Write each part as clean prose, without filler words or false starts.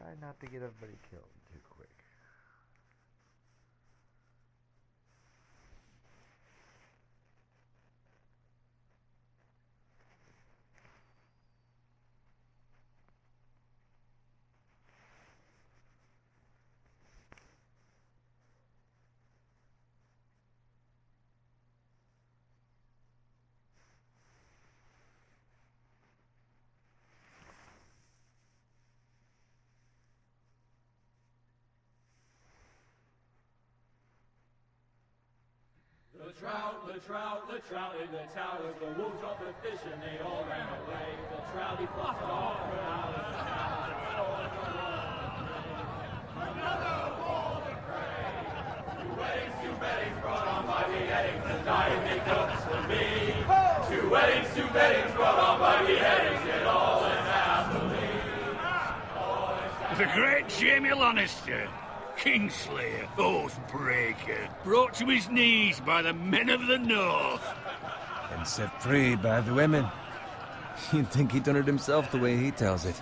Try not to get everybody killed too quick. The trout in the towers, the wolves dropped the fish and they all ran away. The trout, he flopped off for hours and hours. Another wall to pray. Two weddings brought on by beheadings, and dying make cups for me. Two weddings brought on by beheadings, and all is happily. The great Jamie Lannister, Kingslayer, Oathbreaker, brought to his knees by the men of the North. And set free by the women. You'd think he'd done it himself the way he tells it.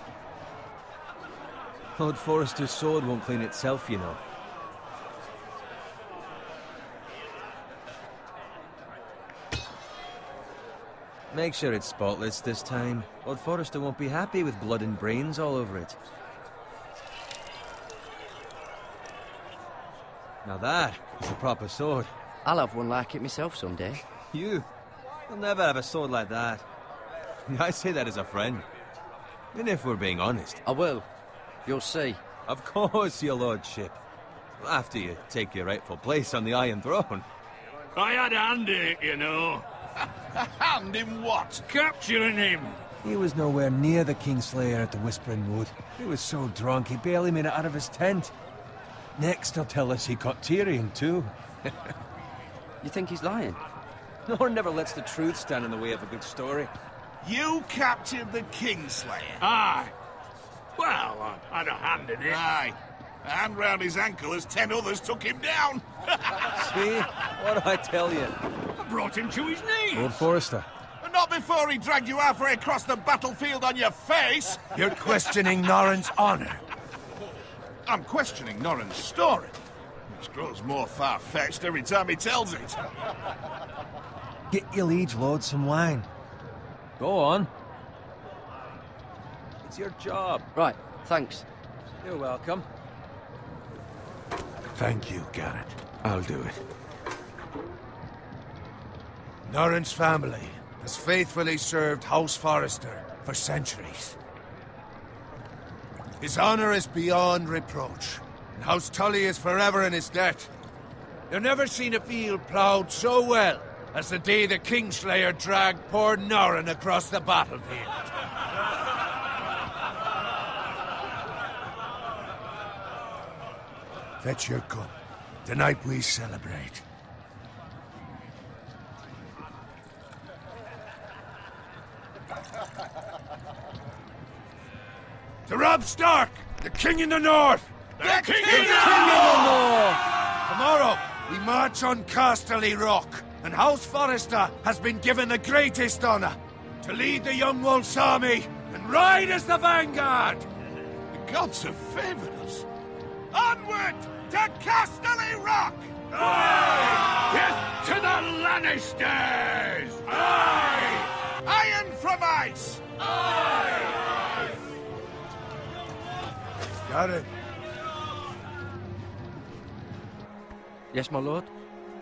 Lord Forrester's sword won't clean itself, you know. Make sure it's spotless this time. Lord Forrester won't be happy with blood and brains all over it. Now that is a proper sword. I'll have one like it myself someday. You? You'll never have a sword like that. I say that as a friend. And if we're being honest. I will. You'll see. Of course, your lordship. After you take your rightful place on the Iron Throne. I had a hand in it, you know. A hand in what? Capturing him. He was nowhere near the Kingslayer at the Whispering Wood. He was so drunk he barely made it out of his tent. Next, he'll tell us he caught Tyrion, too. You think he's lying? Nor never lets the truth stand in the way of a good story. You captured the Kingslayer? Aye. Well, I had a hand in it. Aye. A hand round his ankle as 10 others took him down. See? What do I tell you? I brought him to his knees. Lord Forrester. And not before he dragged you halfway across the battlefield on your face. You're questioning Norrin's honor. I'm questioning Norrin's story. It grows more far-fetched every time he tells it. Get your liege lord some wine. Go on. It's your job. Right, thanks. You're welcome. Thank you, Garrett. I'll do it. Norrin's family has faithfully served House Forrester for centuries. His honor is beyond reproach, and House Tully is forever in his debt. You've never seen a field ploughed so well as the day the Kingslayer dragged poor Norrin across the battlefield. Fetch your gun. Tonight we celebrate. To Robb Stark, the King in the North! The King in the North! Tomorrow, we march on Casterly Rock, and House Forrester has been given the greatest honor to lead the Young Wolf's army and ride as the vanguard! The gods have favored us. Onward to Casterly Rock! Death to the Lannisters! Aye! Iron from ice! Aye! Got it. Yes, my lord?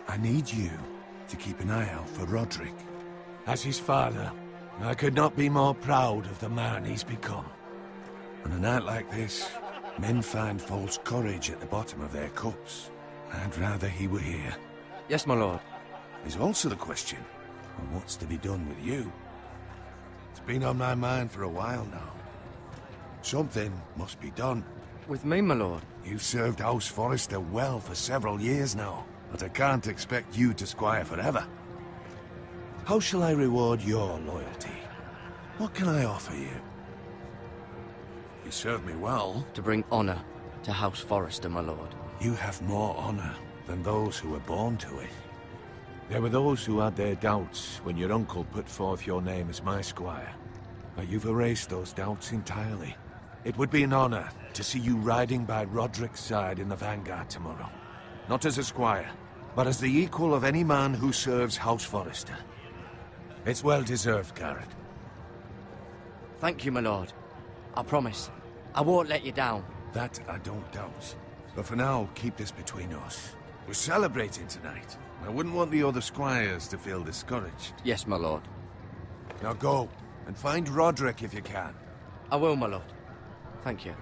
I need you to keep an eye out for Roderick. As his father, I could not be more proud of the man he's become. On a night like this, men find false courage at the bottom of their cups. I'd rather he were here. Yes, my lord. There's also the question of what's to be done with you. It's been on my mind for a while now. Something must be done. With me, my lord? You've served House Forrester well for several years now, but I can't expect you to squire forever. How shall I reward your loyalty? What can I offer you? You served me well. To bring honor to House Forrester, my lord. You have more honor than those who were born to it. There were those who had their doubts when your uncle put forth your name as my squire. But you've erased those doubts entirely. It would be an honor to see you riding by Roderick's side in the vanguard tomorrow. Not as a squire, but as the equal of any man who serves House Forrester. It's well deserved, Garrett. Thank you, my lord. I promise. I won't let you down. That I don't doubt. But for now, keep this between us. We're celebrating tonight. I wouldn't want the other squires to feel discouraged. Yes, my lord. Now go, and find Roderick if you can. I will, my lord. Thank you.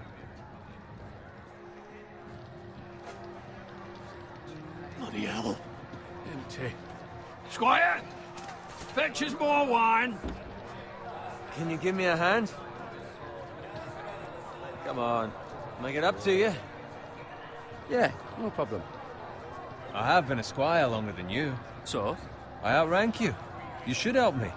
Bloody hell. Empty. Squire! Fetch us more wine. Can you give me a hand? Come on. Make it up to you. Yeah, no problem. I have been a squire longer than you. So? I outrank you. You should help me.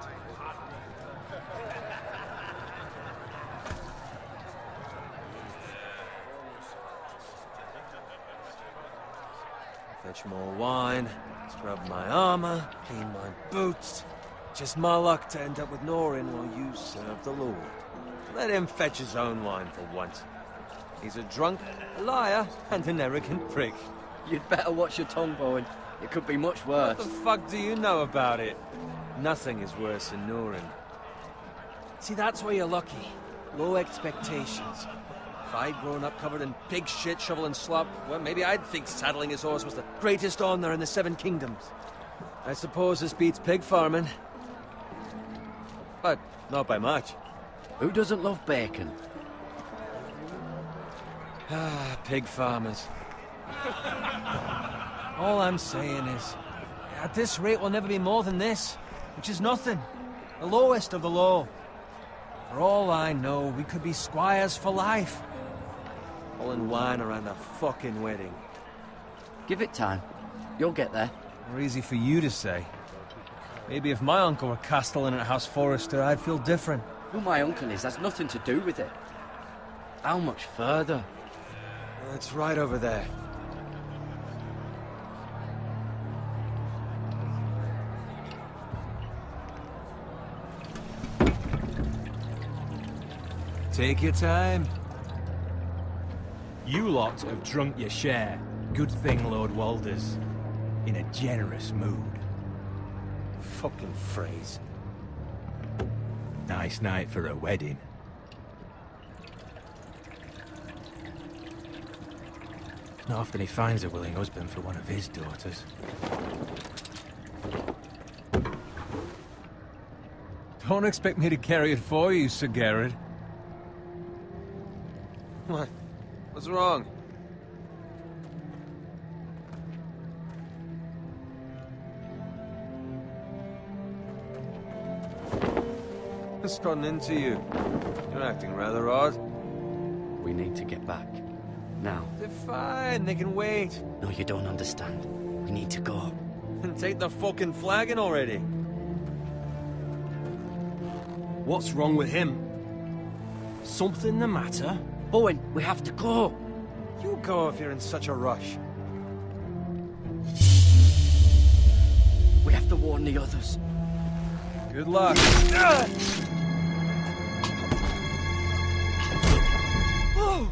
Fetch more wine, scrub my armor, clean my boots. Just my luck to end up with Norin while you serve the Lord. Let him fetch his own wine for once. He's a drunk, a liar, and an arrogant prick. You'd better watch your tongue, Bowen. It could be much worse. What the fuck do you know about it? Nothing is worse than Norin. See, that's why you're lucky. Low expectations. If I'd grown up covered in pig shit, shovel and slop, well, maybe I'd think saddling his horse was the greatest honor in the Seven Kingdoms. I suppose this beats pig farming. But not by much. Who doesn't love bacon? Ah, pig farmers. All I'm saying is, at this rate we'll never be more than this, which is nothing. The lowest of the low. For all I know, we could be squires for life. Pulling wine around a fucking wedding. Give it time. You'll get there. More easy for you to say. Maybe if my uncle were castellan at House Forrester, I'd feel different. Who my uncle is has nothing to do with it. How much further? It's right over there. Take your time. You lot have drunk your share. Good thing Lord Walder's in a generous mood. Fucking phrase. Nice night for a wedding. Not often he finds a willing husband for one of his daughters. Don't expect me to carry it for you, Sir Garrett. What? What's wrong? What's gotten into you? You're acting rather odd. We need to get back. Now. They're fine, they can wait. No, you don't understand. We need to go. And take the fucking flagon already. What's wrong with him? Something the matter? Bowen, we have to go. You go if you're in such a rush. We have to warn the others. Good luck. Whoa!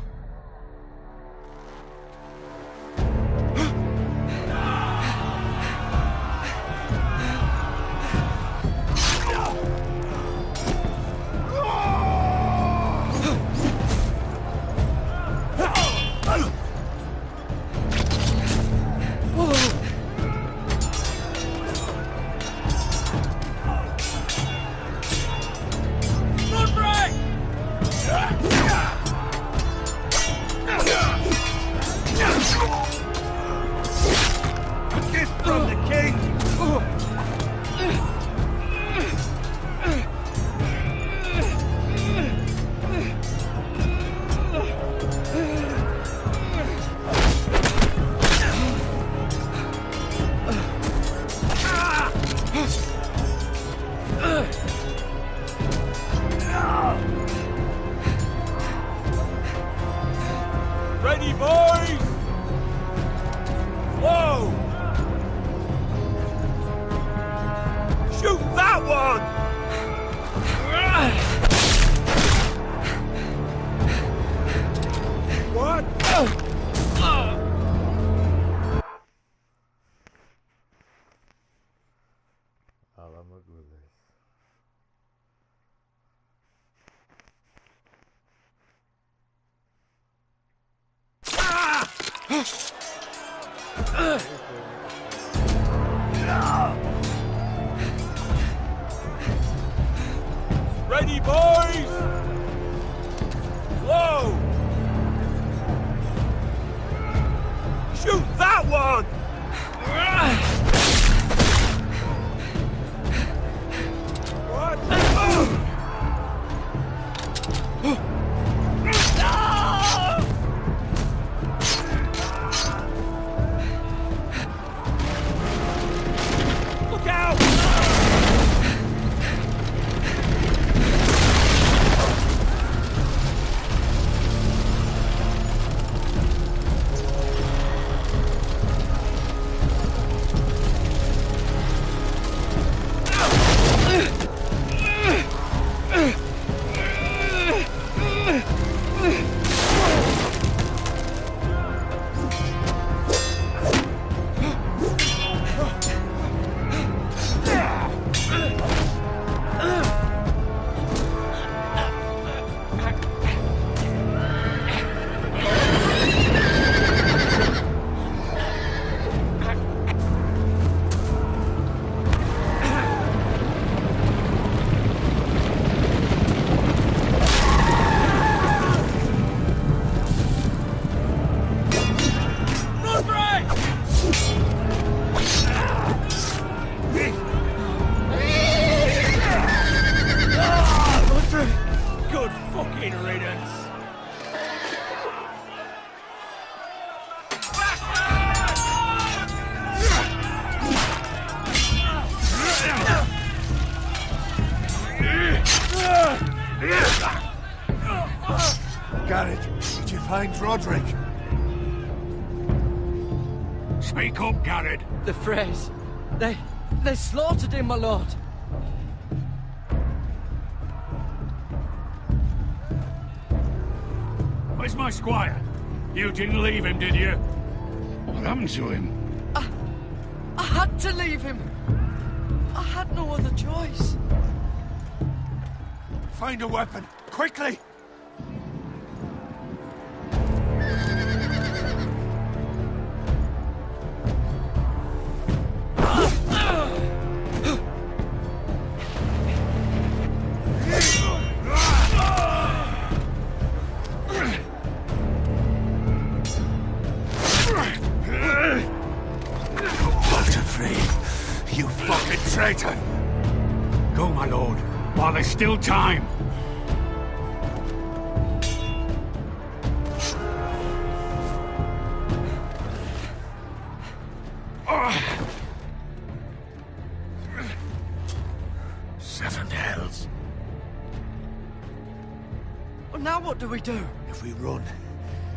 Ready, boys! Whoa! Shoot that one! Ready, boys! Whoa! Shoot that one! What? Look out! Good fucking riddance. Garrett, did you find Roderick? Speak up, Garrett. The Freys. They slaughtered him, my lord. Where's my squire? You didn't leave him, did you? What happened to him? I had to leave him. I had no other choice. Find a weapon, quickly! You fucking traitor! Go, my lord, while there's still time. Seven hells. Well, now what do we do? If we run,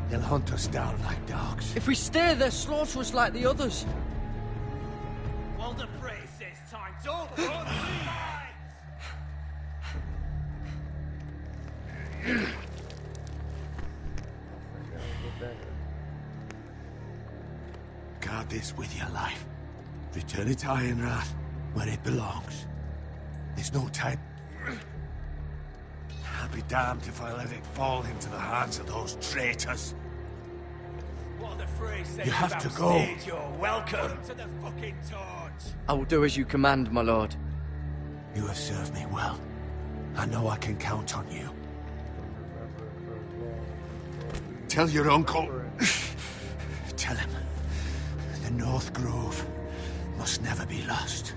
they'll hunt us down like dogs. If we stay, they'll slaughter us like the others. Well, the phrase says time's over. Guard this with your life. Return it to Ironrath, where it belongs. There's no time. I'll be damned if I let it fall into the hands of those traitors. What the phrase says You have to go. stage, you're welcome to the fucking torch. I will do as you command, my lord. You have served me well. I know I can count on you. Tell your uncle. Tell him. The North Grove must never be lost.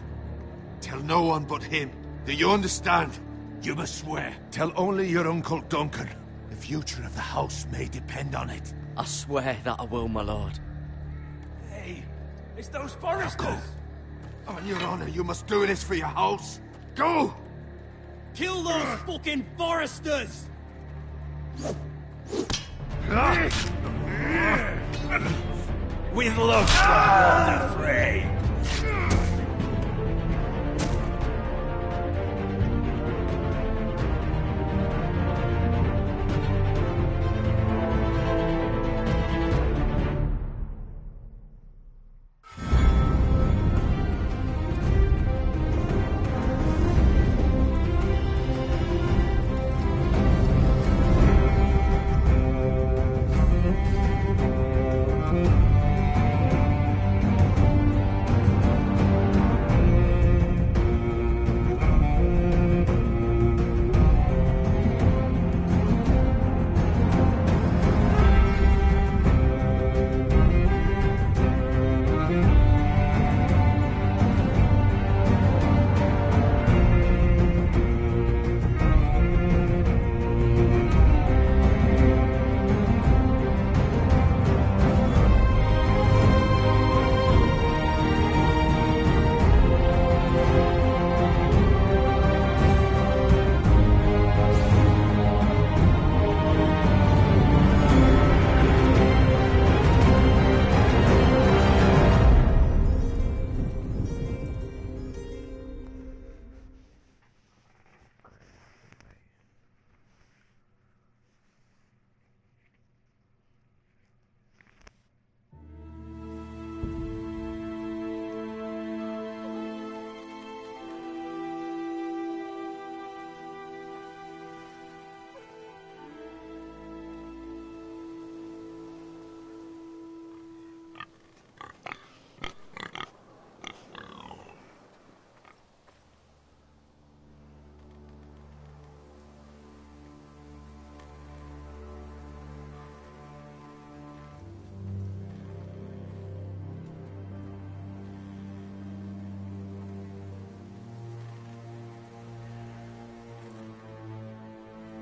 Tell no one but him. Do you understand? You must swear. Tell only your Uncle Duncan. The future of the house may depend on it. I swear that I will, my lord. Hey, it's those foresters. Go. On your honor, you must do this for your house. Go! Kill those fucking foresters! With love from Lord the Frey.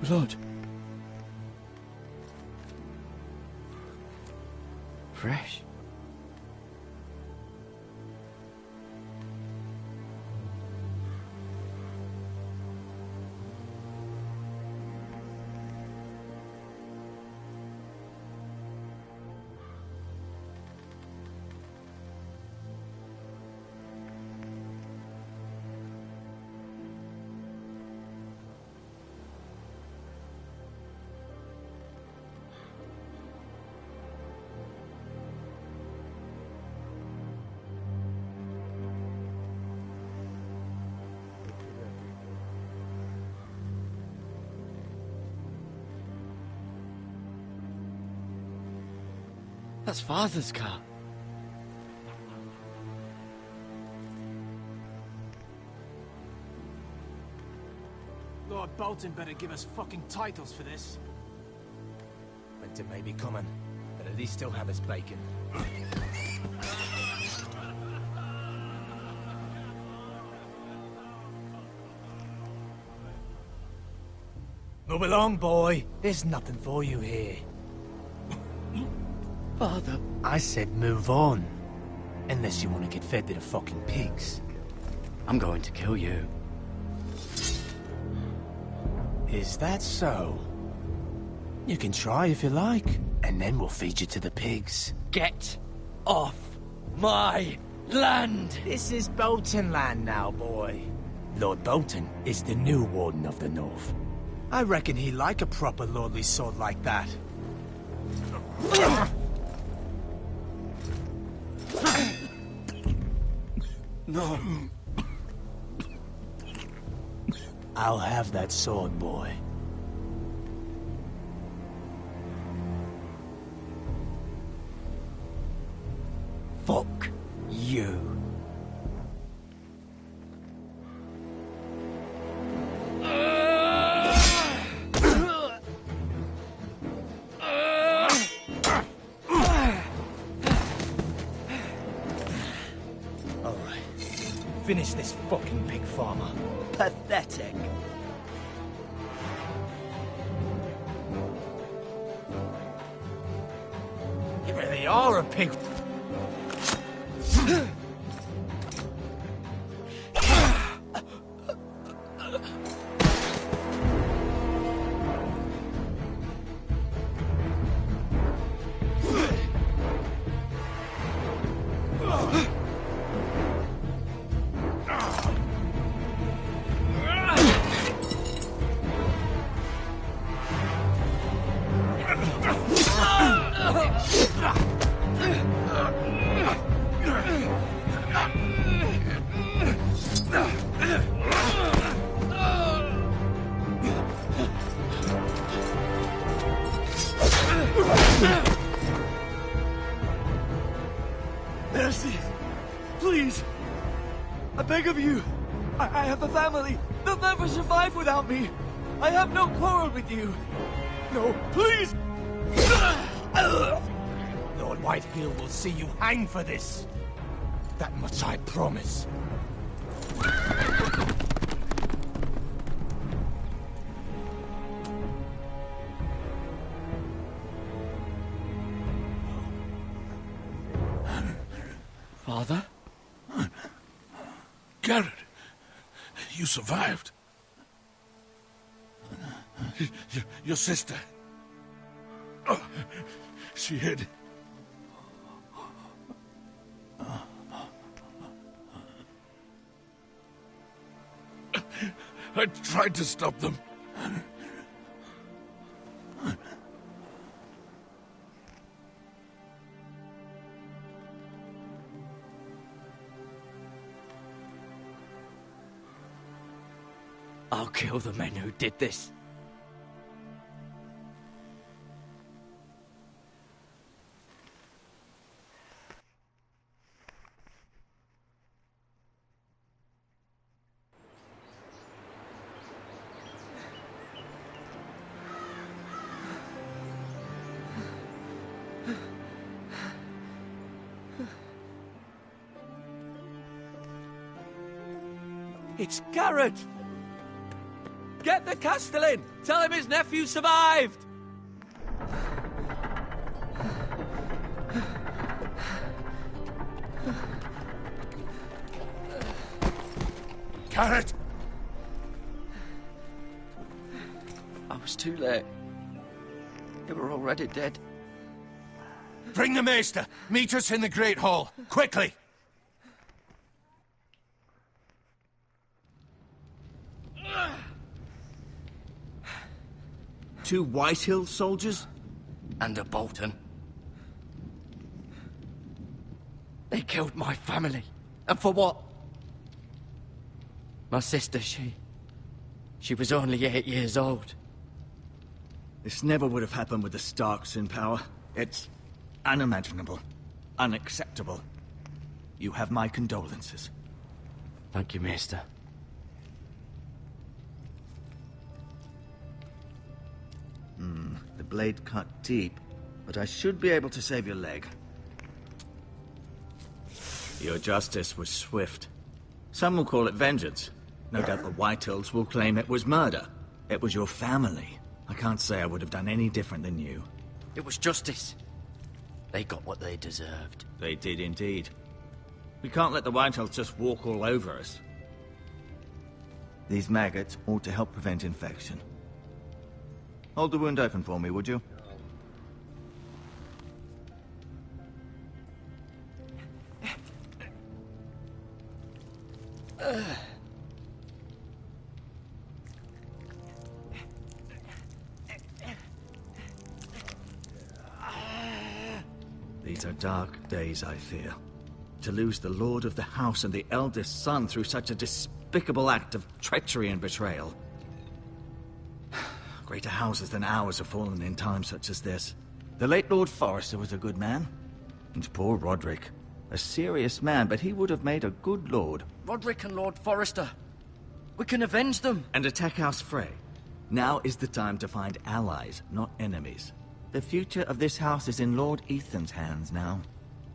Blood. Fresh. That's Father's car. Lord Bolton better give us fucking titles for this. Winter may be coming, but at least still have his bacon. Move along, boy. There's nothing for you here. Father. I said move on. Unless you want to get fed to the fucking pigs. I'm going to kill you. Is that so? You can try if you like, and then we'll feed you to the pigs. Get off my land! This is Bolton land now, boy. Lord Bolton is the new Warden of the North. I reckon he'd like a proper lordly sword like that. No. I'll have that sword, boy. Fuck you. Finish this fucking pig farmer. Pathetic. You really are a pig. Mercy! Please! I beg of you! I have a family! They'll never survive without me! I have no quarrel with you! No, please! Lord Whitehill will see you hang for this. That much I promise. Father? Garrett, you survived. Your sister. Oh, she hid. I tried to stop them. I'll kill the men who did this. It's Garrett! Get Get the Castellan! Tell him his nephew survived! Carrot! I was too late. They were already dead. Bring the maester! Meet us in the Great Hall! Quickly! Two Whitehill soldiers? And a Bolton. They killed my family. And for what? My sister, she was only 8 years old. This never would have happened with the Starks in power. It's unimaginable. Unacceptable. You have my condolences. Thank you, Maester. The blade cut deep, but I should be able to save your leg. Your justice was swift. Some will call it vengeance. No doubt the Whitehills will claim it was murder. It was your family. I can't say I would have done any different than you. It was justice. They got what they deserved. They did indeed. We can't let the Whitehills just walk all over us. These maggots ought to help prevent infection. Hold the wound open for me, would you? These are dark days, I fear. To lose the lord of the house and the eldest son through such a despicable act of treachery and betrayal. Greater houses than ours have fallen in times such as this. The late Lord Forrester was a good man. And poor Roderick. A serious man, but he would have made a good lord. Roderick and Lord Forrester. We can avenge them. And attack House Frey. Now is the time to find allies, not enemies. The future of this house is in Lord Ethan's hands now.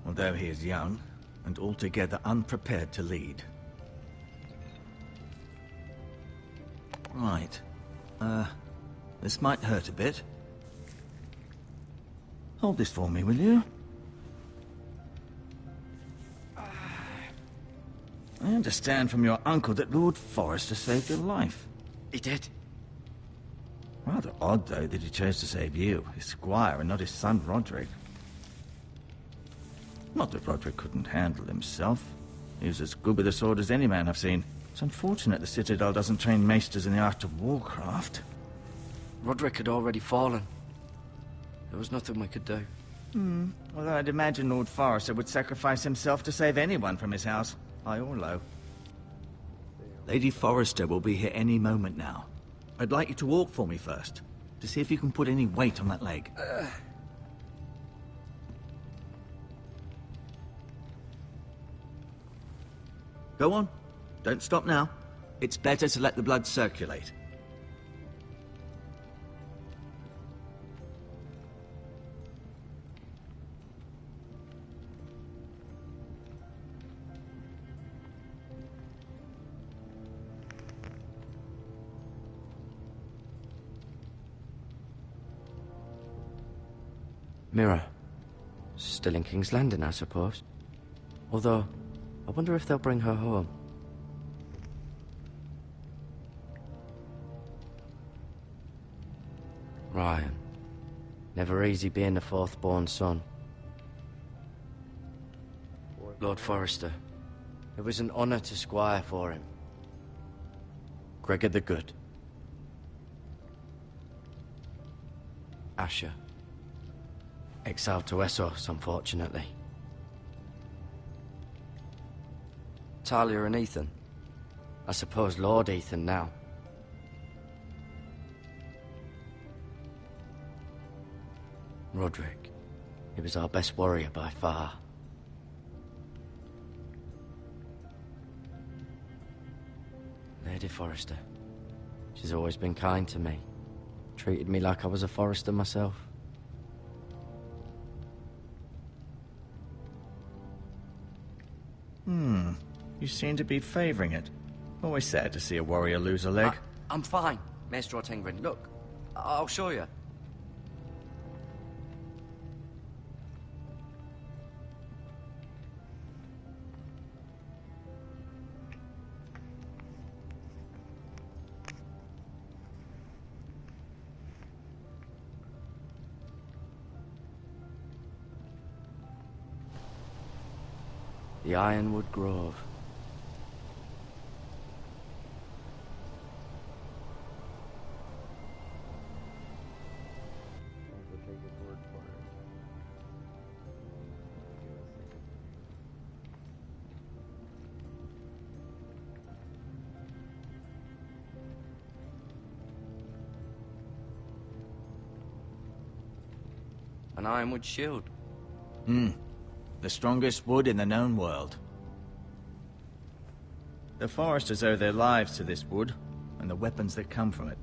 Although he is young, and altogether unprepared to lead. Right. This might hurt a bit. Hold this for me, will you? I understand from your uncle that Lord Forrester saved your life. He did. Rather odd, though, that he chose to save you, his squire, and not his son Roderick. Not that Roderick couldn't handle himself. He was as good with a sword as any man I've seen. It's unfortunate the Citadel doesn't train maesters in the art of warcraft. Roderick had already fallen. There was nothing we could do. Well, I'd imagine Lord Forrester would sacrifice himself to save anyone from his house, high or low. Lady Forrester will be here any moment now. I'd like you to walk for me first, to see if you can put any weight on that leg. Go on. Don't stop now. It's better to let the blood circulate. Mirror. Still in King's Landing, I suppose. Although, I wonder if they'll bring her home. Ryan. Never easy being the fourth-born son. Lord Forrester. It was an honor to squire for him. Gregor the Good. Asher. Exiled to Essos, unfortunately. Talia and Ethan. I suppose Lord Ethan now. Roderick. He was our best warrior by far. Lady Forrester. She's always been kind to me. Treated me like I was a Forrester myself. You seem to be favoring it. Always sad to see a warrior lose a leg. I'm fine. Maestro Tengrin, look. I'll show you. The Ironwood Grove. I'll take his word for it. Give it a second. An ironwood shield. The strongest wood in the known world. The foresters owe their lives to this wood, and the weapons that come from it.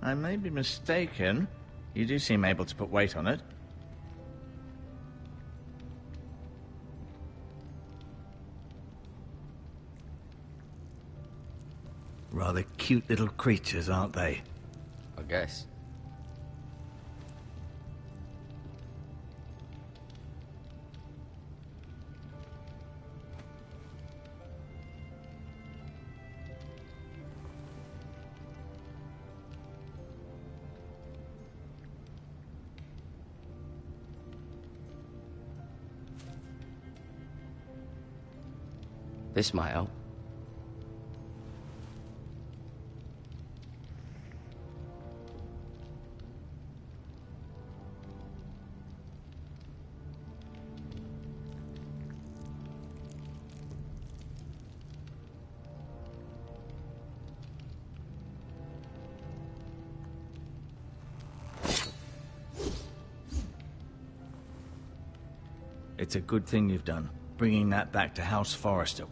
I may be mistaken. You do seem able to put weight on it. Rather cute little creatures, aren't they? I guess. This might help. It's a good thing you've done, bringing that back to House Forrester.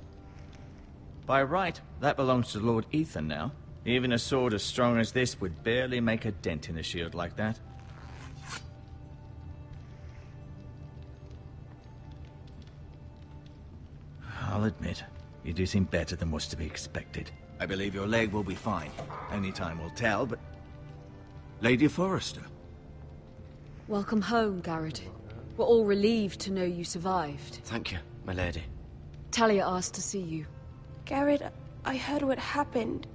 By right, that belongs to Lord Ethan now. Even a sword as strong as this would barely make a dent in a shield like that. I'll admit, you do seem better than was to be expected. I believe your leg will be fine. Only time will tell, but... Lady Forrester. Welcome home, Garrett. We're all relieved to know you survived. Thank you, my lady. Talia asked to see you. Garrett, I heard what happened.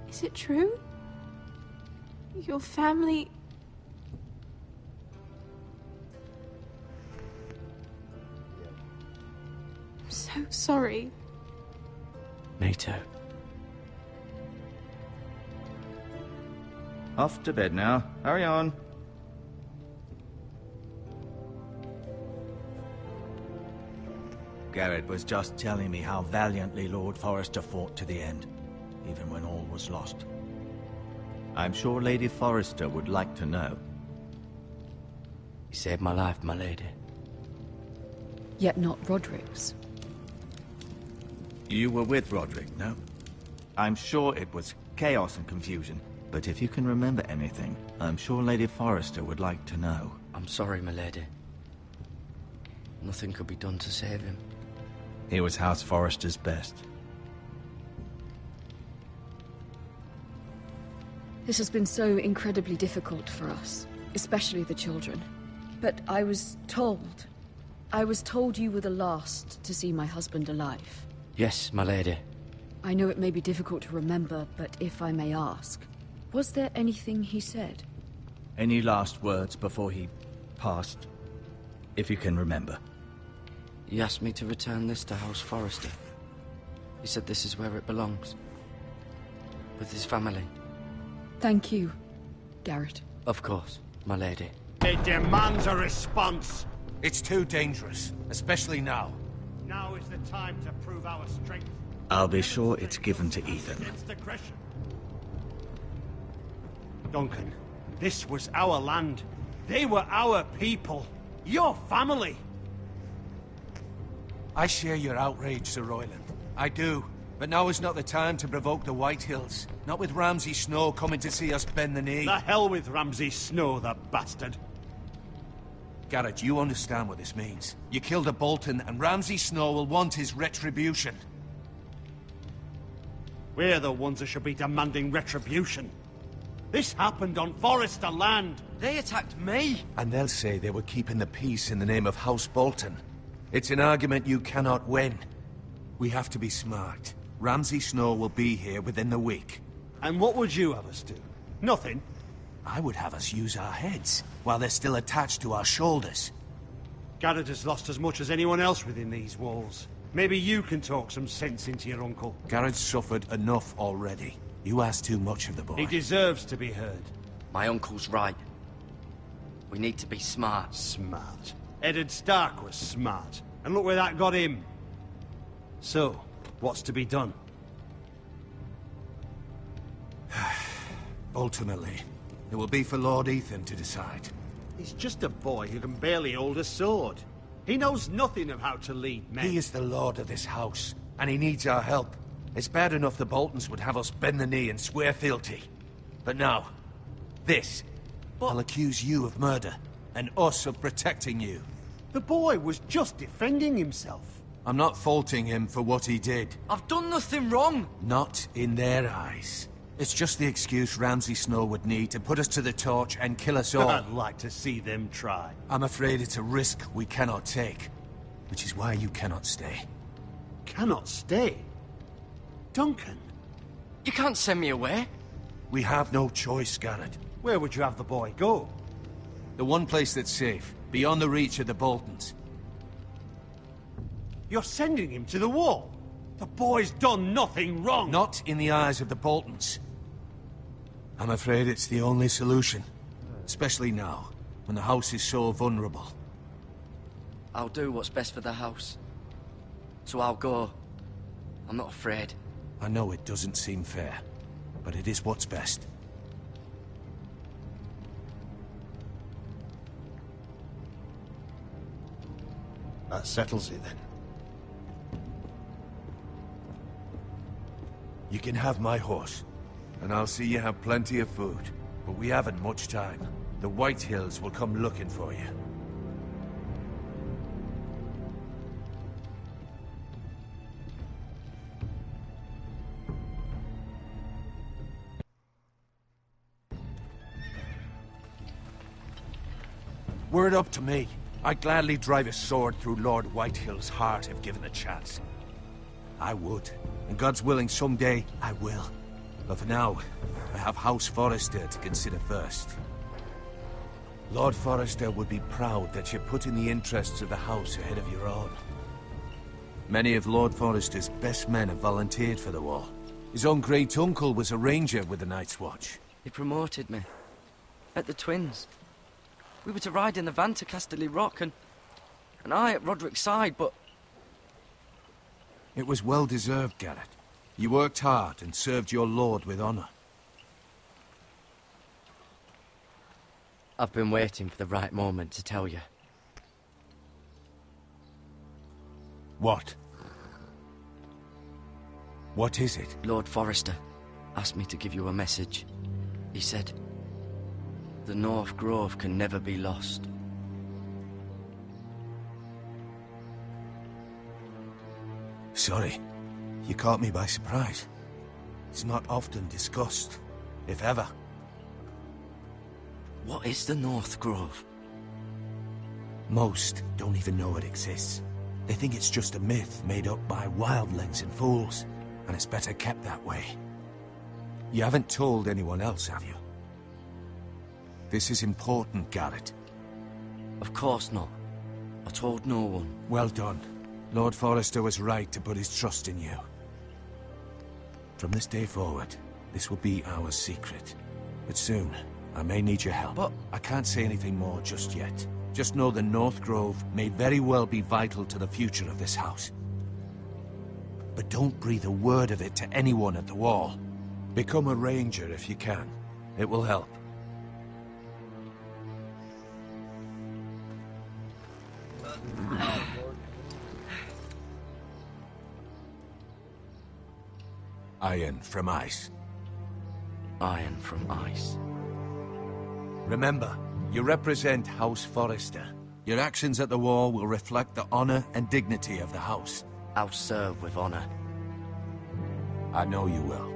Is it true? Your family... I'm so sorry. Me too. Off to bed now. Hurry on. Garrett was just telling me how valiantly Lord Forrester fought to the end, even when all was lost. I'm sure Lady Forrester would like to know. You saved my life, my lady. Yet not Roderick's. You were with Roderick, no? I'm sure it was chaos and confusion, but if you can remember anything, I'm sure Lady Forrester would like to know. I'm sorry, my lady. Nothing could be done to save him. He was House Forrester's best. This has been so incredibly difficult for us, especially the children. But I was told you were the last to see my husband alive. Yes, my lady. I know it may be difficult to remember, but if I may ask, was there anything he said? Any last words before he passed? If you can remember. He asked me to return this to House Forrester. He said this is where it belongs. With his family. Thank you, Garrett. Of course, my lady. It demands a response. It's too dangerous, especially now. Now is the time to prove our strength. I'll be sure it's given to Ethan. Against aggression. Duncan, this was our land. They were our people. Your family. I share your outrage, Sir Royland. I do. But now is not the time to provoke the Whitehills. Not with Ramsay Snow coming to see us bend the knee. The hell with Ramsay Snow, the bastard. Garrett, you understand what this means. You killed a Bolton, and Ramsay Snow will want his retribution. We're the ones that should be demanding retribution. This happened on Forrester land. They attacked me. And they'll say they were keeping the peace in the name of House Bolton. It's an argument you cannot win. We have to be smart. Ramsay Snow will be here within the week. And what would you have us do? Nothing. I would have us use our heads, while they're still attached to our shoulders. Garrett has lost as much as anyone else within these walls. Maybe you can talk some sense into your uncle. Garrett's suffered enough already. You ask too much of the boy. He deserves to be heard. My uncle's right. We need to be smart. Smart. Eddard Stark was smart. And look where that got him. So, what's to be done? Ultimately, it will be for Lord Ethan to decide. He's just a boy who can barely hold a sword. He knows nothing of how to lead men. He is the lord of this house, and he needs our help. It's bad enough the Boltons would have us bend the knee and swear fealty. But now, this. I'll accuse you of murder, and us of protecting you. The boy was just defending himself. I'm not faulting him for what he did. I've done nothing wrong. Not in their eyes. It's just the excuse Ramsay Snow would need to put us to the torch and kill us all. I'd like to see them try. I'm afraid it's a risk we cannot take, which is why you cannot stay. Cannot stay? Duncan? You can't send me away. We have no choice, Garrett. Where would you have the boy go? The one place that's safe, beyond the reach of the Boltons. You're sending him to the wall? The boy's done nothing wrong! Not in the eyes of the Boltons. I'm afraid it's the only solution. Especially now, when the house is so vulnerable. I'll do what's best for the house. So I'll go. I'm not afraid. I know it doesn't seem fair, but it is what's best. That settles it then. You can have my horse, and I'll see you have plenty of food. But we haven't much time. The White Hills will come looking for you. Were it up to me, I'd gladly drive a sword through Lord Whitehill's heart if given a chance. I would. And God's willing, someday, I will. But for now, I have House Forrester to consider first. Lord Forrester would be proud that you're putting the interests of the house ahead of your own. Many of Lord Forrester's best men have volunteered for the war. His own great-uncle was a ranger with the Night's Watch. He promoted me. At the Twins. We were to ride in the van to Casterly Rock, and I at Roderick's side, but... It was well-deserved, Garrett. You worked hard and served your lord with honor. I've been waiting for the right moment to tell you. What? What is it? Lord Forrester asked me to give you a message. He said, the North Grove can never be lost. Sorry. You caught me by surprise. It's not often discussed, if ever. What is the North Grove? Most don't even know it exists. They think it's just a myth made up by wildlings and fools, and it's better kept that way. You haven't told anyone else, have you? This is important, Garrett. Of course not. I told no one. Well done. Lord Forrester was right to put his trust in you. From this day forward, this will be our secret. But soon, I may need your help. But... I can't say anything more just yet. Just know the North Grove may very well be vital to the future of this house. But don't breathe a word of it to anyone at the wall. Become a ranger if you can. It will help. Iron from ice. Iron from ice. Remember, you represent House Forrester. Your actions at the war will reflect the honor and dignity of the house. I'll serve with honor. I know you will.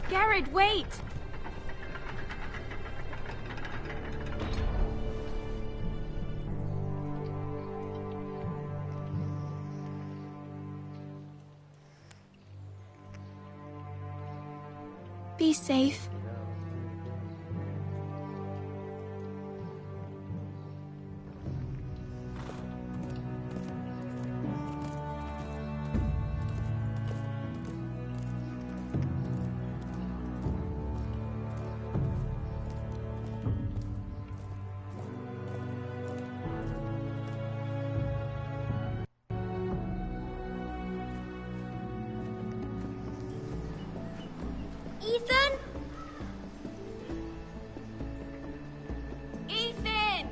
Garrett, wait! Be safe. Ethan? Ethan!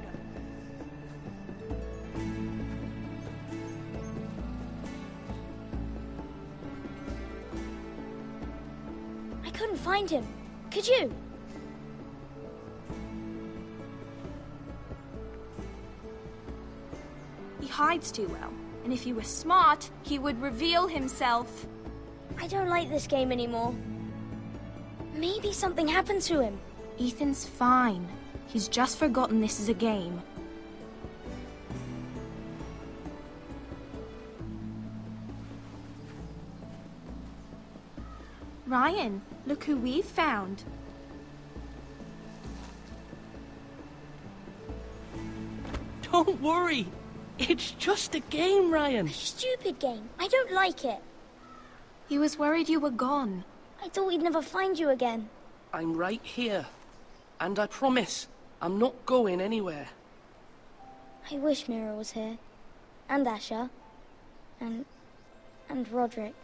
I couldn't find him. Could you? He hides too well, and if he were smart, he would reveal himself. I don't like this game anymore. Maybe something happened to him. Ethan's fine. He's just forgotten this is a game. Ryan, look who we've found. Don't worry. It's just a game, Ryan. A stupid game. I don't like it. He was worried you were gone. I thought we'd never find you again. I'm right here. And I promise, I'm not going anywhere. I wish Mira was here. And Asher. And Roderick.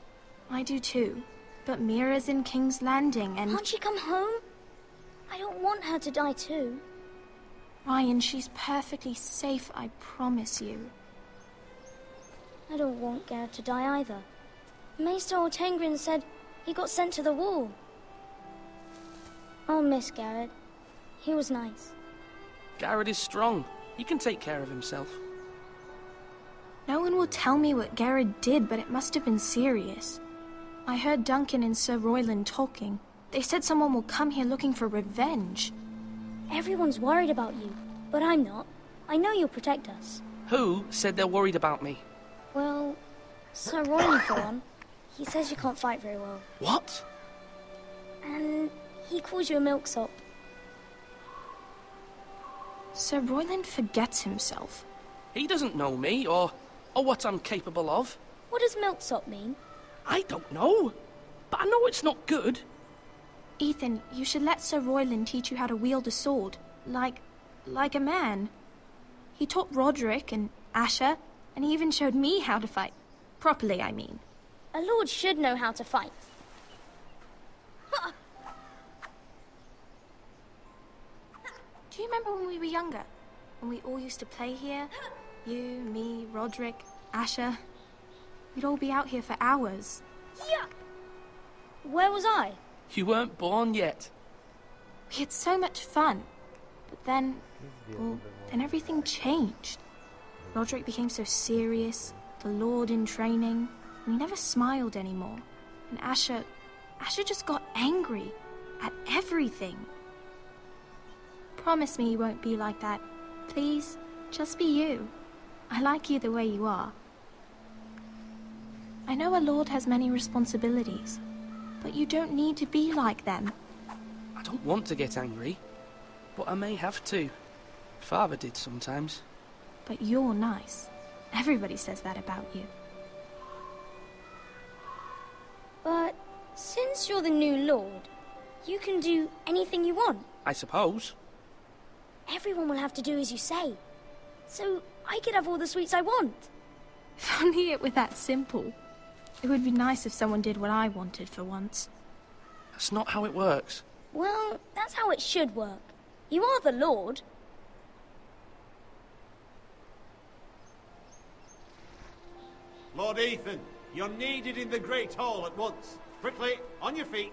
I do too. But Mira's in King's Landing and... Can't she come home? I don't want her to die too. Ryan, she's perfectly safe, I promise you. I don't want Garrett to die either. Maester Ortengrin said he got sent to the wall. I'll miss Garrett. He was nice. Garrett is strong. He can take care of himself. No one will tell me what Garrett did, but it must have been serious. I heard Duncan and Sir Royland talking. They said someone will come here looking for revenge. Everyone's worried about you, but I'm not. I know you'll protect us. Who said they're worried about me? Well, Sir Royland for one. He says you can't fight very well. What? And he calls you a milksop. Sir Royland forgets himself. He doesn't know me, or what I'm capable of. What does milksop mean? I don't know, but I know it's not good. Ethan, you should let Sir Royland teach you how to wield a sword, like a man. He taught Roderick and Asher, and he even showed me how to fight. Properly, I mean. A lord should know how to fight. Do you remember when we were younger? When we all used to play here? You, me, Roderick, Asher. We'd all be out here for hours. Yeah. Where was I? You weren't born yet. We had so much fun. But then, well, then everything changed. Roderick became so serious, the Lord in training, and he never smiled anymore. And Asher just got angry at everything. Promise me you won't be like that. Please, just be you. I like you the way you are. I know a lord has many responsibilities, but you don't need to be like them. I don't want to get angry, but I may have to. Father did sometimes. But you're nice. Everybody says that about you. But since you're the new lord, you can do anything you want. I suppose. Everyone will have to do as you say. So I could have all the sweets I want. If only it were that simple. It would be nice if someone did what I wanted for once. That's not how it works. Well, that's how it should work. You are the lord. Lord Ethan, you're needed in the Great Hall at once. Quickly, on your feet.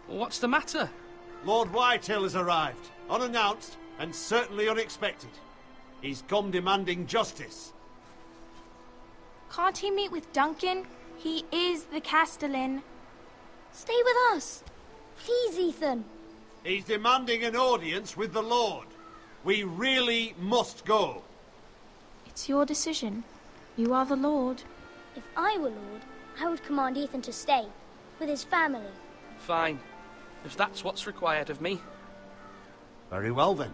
What's the matter? Lord Whitehill has arrived, unannounced and certainly unexpected. He's come demanding justice. Can't he meet with Duncan? He is the Castellan. Stay with us. Please, Ethan. He's demanding an audience with the Lord. We really must go. It's your decision. You are the Lord. If I were Lord, I would command Ethan to stay, with his family. Fine. If that's what's required of me. Very well, then.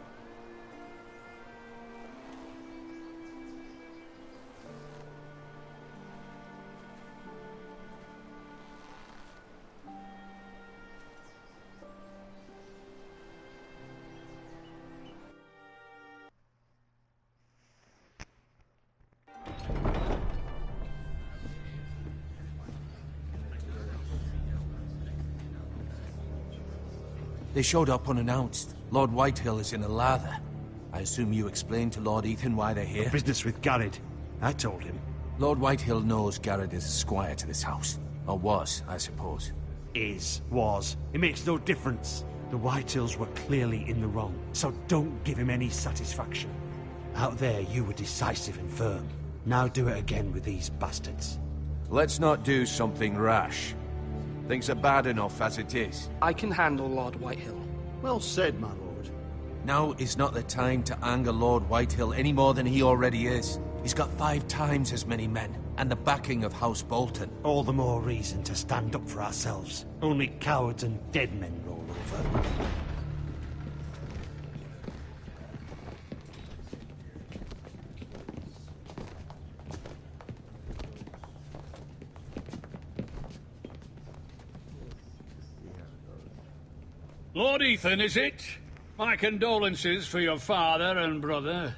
They showed up unannounced. Lord Whitehill is in a lather. I assume you explained to Lord Ethan why they're here? Business with Garrett. I told him. Lord Whitehill knows Garrett is a squire to this house. Or was, I suppose. Was. It makes no difference. The Whitehills were clearly in the wrong, so don't give him any satisfaction. Out there, you were decisive and firm. Now do it again with these bastards. Let's not do something rash. Things are bad enough as it is. I can handle Lord Whitehill. Well said, my lord. Now is not the time to anger Lord Whitehill any more than he already is. He's got 5 times as many men, and the backing of House Bolton. All the more reason to stand up for ourselves. Only cowards and dead men roll over. Lord Ethan, is it? My condolences for your father and brother.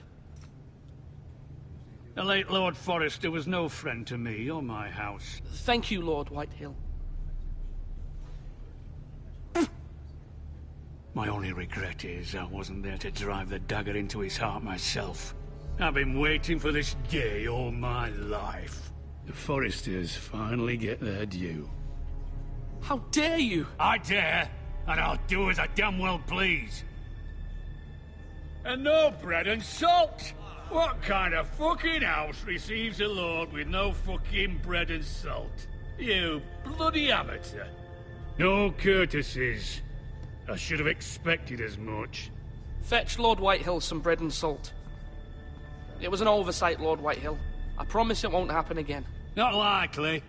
The late Lord Forrester was no friend to me or my house. Thank you, Lord Whitehill. My only regret is I wasn't there to drive the dagger into his heart myself. I've been waiting for this day all my life. The Forresters finally get their due. How dare you? I dare, and I'll do as I damn well please. And no bread and salt! What kind of fucking house receives a lord with no fucking bread and salt? You bloody amateur. No courtesies. I should have expected as much. Fetch Lord Whitehill some bread and salt. It was an oversight, Lord Whitehill. I promise it won't happen again. Not likely.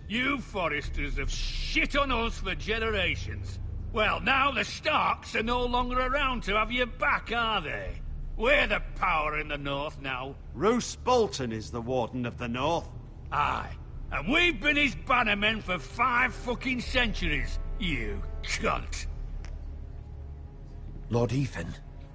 You Forresters have shit on us for generations. Well, now the Starks are no longer around to have you back, are they? We're the power in the north now. Roose Bolton is the Warden of the North. Aye. And we've been his bannermen for 5 fucking centuries, you cunt. Lord Ethan,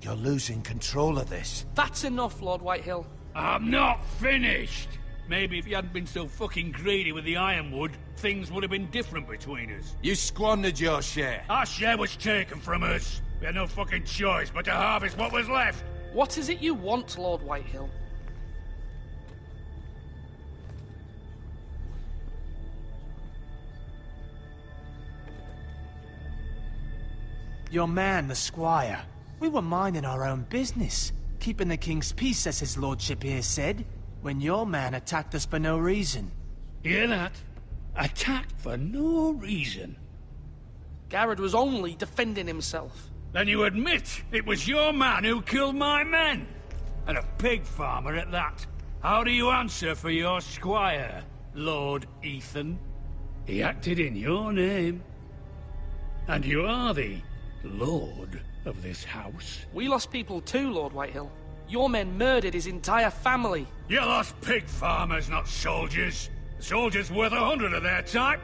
you're losing control of this. That's enough, Lord Whitehill. I'm not finished. Maybe if you hadn't been so fucking greedy with the ironwood, things would have been different between us. You squandered your share. Our share was taken from us. We had no fucking choice but to harvest what was left. What is it you want, Lord Whitehill? Your man, the squire. We were minding our own business, keeping the king's peace, as his lordship here said, when your man attacked us for no reason. Hear that? Attacked for no reason. Garrett was only defending himself. Then you admit it was your man who killed my men? And a pig farmer at that. How do you answer for your squire, Lord Ethan? He acted in your name. And you are the lord of this house. We lost people too, Lord Whitehill. Your men murdered his entire family. You lost pig farmers, not soldiers. The soldiers worth 100 of their type.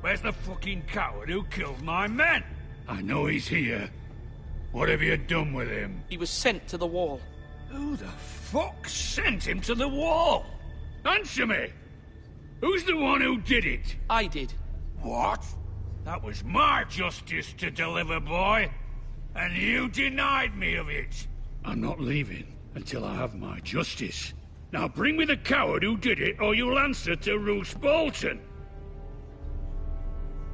Where's the fucking coward who killed my men? I know he's here. What have you done with him? He was sent to the wall. Who the fuck sent him to the wall? Answer me! Who's the one who did it? I did. What? That was my justice to deliver, boy. And you denied me of it. I'm not leaving until I have my justice. Now bring me the coward who did it, or you'll answer to Roose Bolton.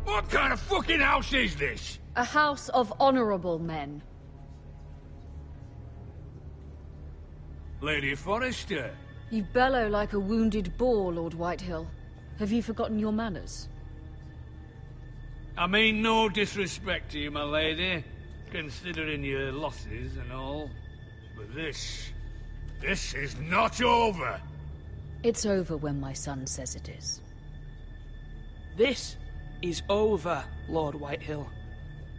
What kind of fucking house is this? A house of honorable men. Lady Forrester. You bellow like a wounded boar, Lord Whitehill. Have you forgotten your manners? I mean no disrespect to you, my lady, considering your losses and all. But this is not over. It's over when my son says it is. This is over, Lord Whitehill.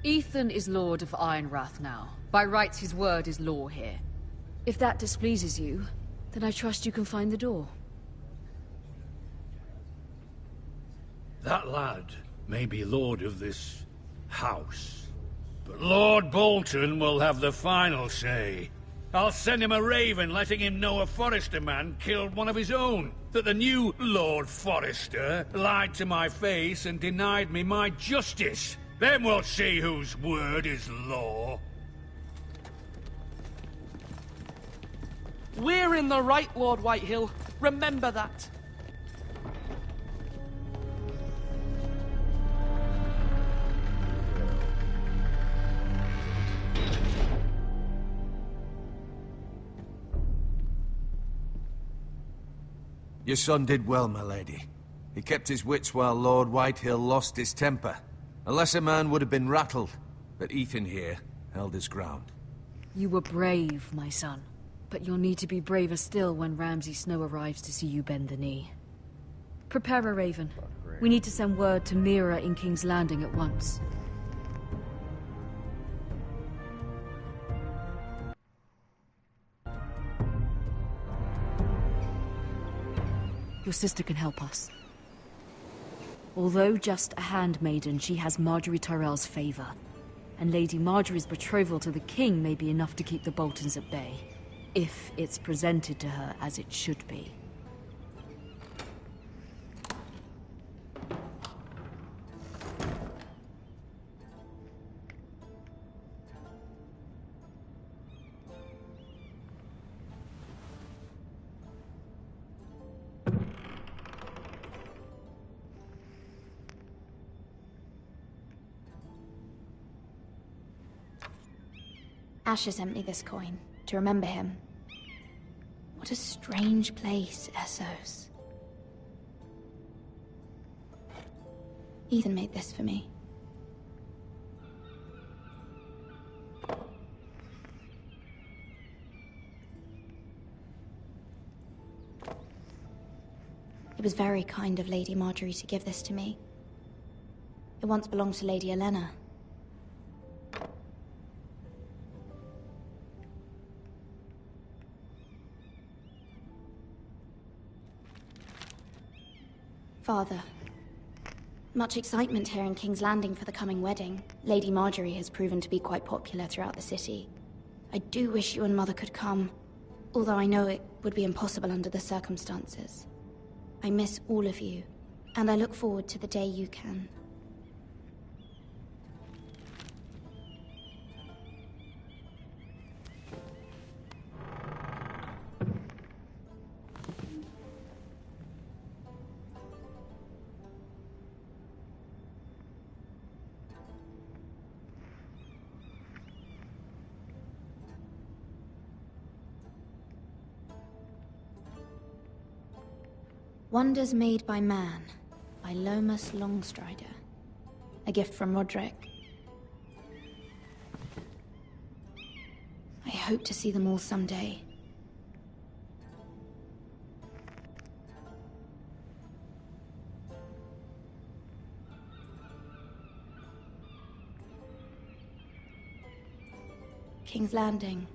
Ethan is Lord of Ironrath now. By rights, his word is law here. If that displeases you, then I trust you can find the door. That lad may be lord of this house, but Lord Bolton will have the final say. I'll send him a raven letting him know a Forrester man killed one of his own, that the new Lord Forrester lied to my face and denied me my justice. Then we'll see whose word is law. We're in the right, Lord Whitehill. Remember that. Your son did well, my lady. He kept his wits while Lord Whitehill lost his temper. A lesser man would have been rattled, but Ethan here held his ground. You were brave, my son. But you'll need to be braver still when Ramsay Snow arrives to see you bend the knee. Prepare a raven. We need to send word to Mira in King's Landing at once. Your sister can help us. Although just a handmaiden, she has Marjorie Tyrell's favor. And Lady Marjorie's betrothal to the king may be enough to keep the Boltons at bay. If it's presented to her as it should be. Asher sent me this coin to remember him. What a strange place, Essos. Ethan made this for me. It was very kind of Lady Marjorie to give this to me. It once belonged to Lady Elena. Father, much excitement here in King's Landing for the coming wedding. Lady Marjorie has proven to be quite popular throughout the city. I do wish you and Mother could come, although I know it would be impossible under the circumstances. I miss all of you, and I look forward to the day you can. Wonders Made by Man, by Lomas Longstrider. A gift from Roderick. I hope to see them all someday. King's Landing.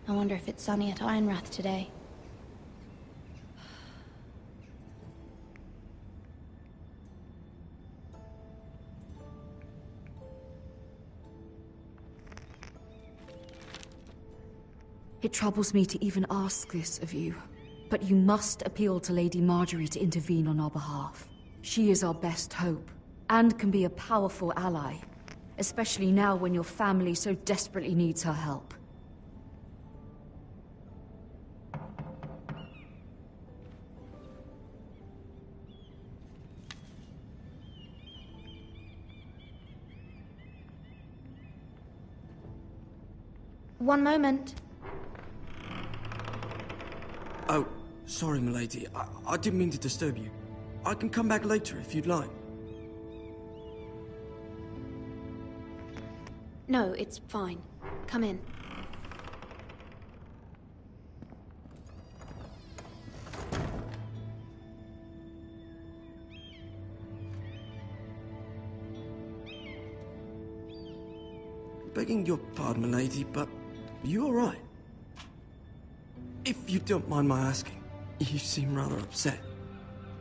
I wonder if it's sunny at Ironrath today. It troubles me to even ask this of you, but you must appeal to Lady Marjorie to intervene on our behalf. She is our best hope, and can be a powerful ally. Especially now when your family so desperately needs her help. One moment. Oh, sorry, milady. I didn't mean to disturb you. I can come back later if you'd like. No, it's fine. Come in. Begging your pardon, milady, but you all right? If you don't mind my asking, you seem rather upset.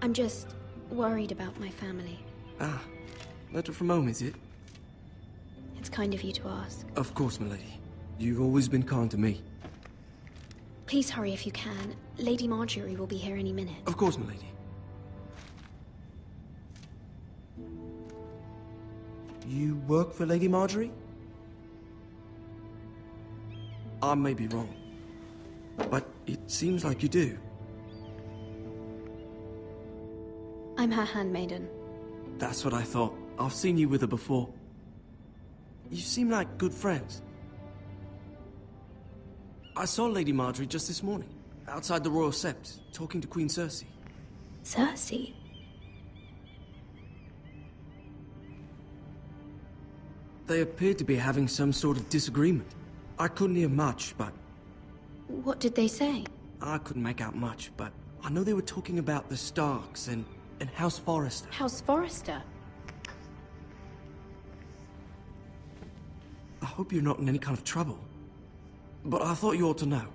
I'm just worried about my family. Ah, letter from home, is it? It's kind of you to ask. Of course, milady. You've always been kind to me. Please hurry if you can. Lady Marjorie will be here any minute. Of course, milady. You work for Lady Marjorie? I may be wrong, but it seems like you do. I'm her handmaiden. That's what I thought. I've seen you with her before. You seem like good friends. I saw Lady Marjorie just this morning, outside the Royal Sept, talking to Queen Cersei. Cersei? They appeared to be having some sort of disagreement. I couldn't hear much, but... What did they say? I couldn't make out much, but I know they were talking about the Starks and House Forrester. House Forrester? I hope you're not in any kind of trouble. But I thought you ought to know.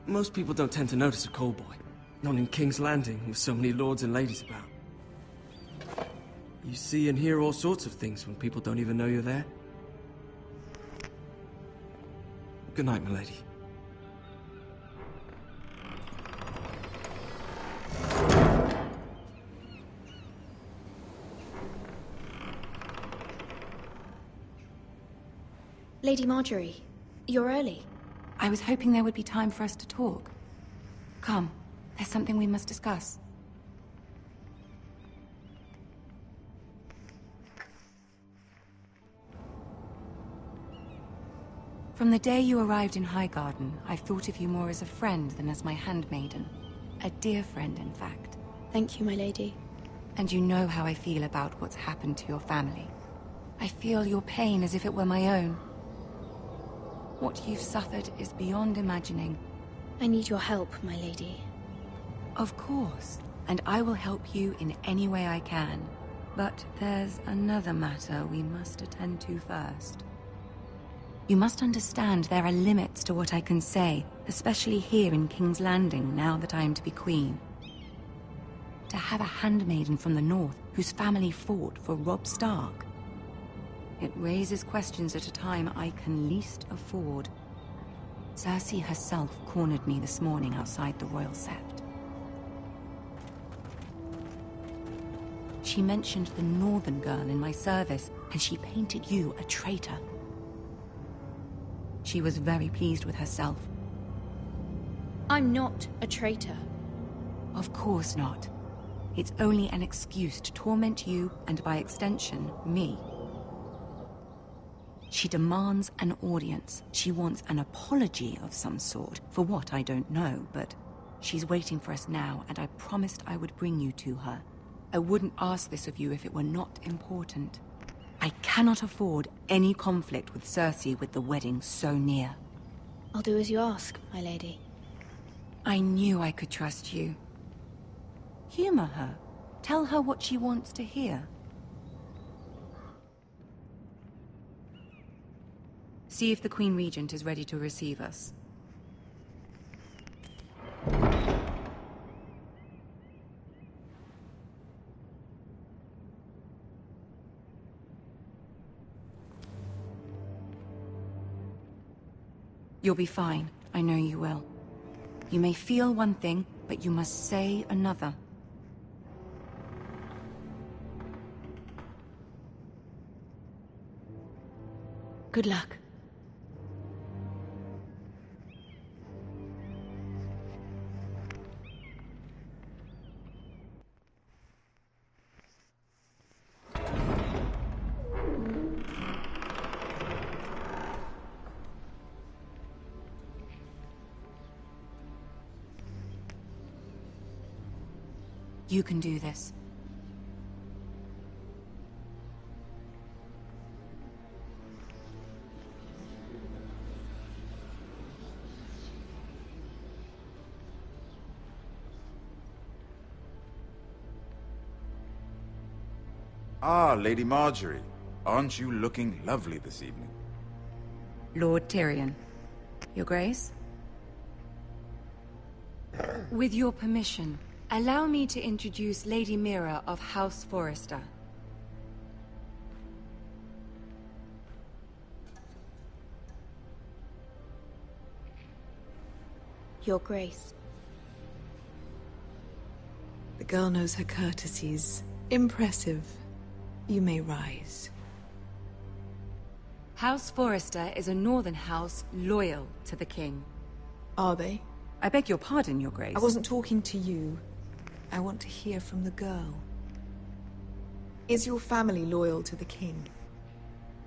Most people don't tend to notice a call boy. Not in King's Landing, with so many lords and ladies about. You see and hear all sorts of things when people don't even know you're there. Good night, milady. Lady Marjorie, you're early. I was hoping there would be time for us to talk. Come, there's something we must discuss. From the day you arrived in Highgarden, I've thought of you more as a friend than as my handmaiden. A dear friend, in fact. Thank you, my lady. And you know how I feel about what's happened to your family. I feel your pain as if it were my own. What you've suffered is beyond imagining. I need your help, my lady. Of course, and I will help you in any way I can. But there's another matter we must attend to first. You must understand there are limits to what I can say, especially here in King's Landing, now that I am to be queen. To have a handmaiden from the north whose family fought for Robb Stark. It raises questions at a time I can least afford. Cersei herself cornered me this morning outside the Royal Sept. She mentioned the northern girl in my service, and she painted you a traitor. She was very pleased with herself. I'm not a traitor. Of course not. It's only an excuse to torment you, and by extension, me. She demands an audience. She wants an apology of some sort. For what, I don't know, but she's waiting for us now, and I promised I would bring you to her. I wouldn't ask this of you if it were not important. I cannot afford any conflict with Cersei with the wedding so near. I'll do as you ask, my lady. I knew I could trust you. Humor her. Tell her what she wants to hear. See if the Queen Regent is ready to receive us. You'll be fine. I know you will. You may feel one thing, but you must say another. Good luck. You can do this. Ah, Lady Marjorie. Aren't you looking lovely this evening? Lord Tyrion. Your Grace? With your permission, allow me to introduce Lady Mira of House Forrester. Your Grace. The girl knows her courtesies. Impressive. You may rise. House Forrester is a northern house loyal to the king. Are they? I beg your pardon, Your Grace. I wasn't talking to you. I want to hear from the girl. Is your family loyal to the king?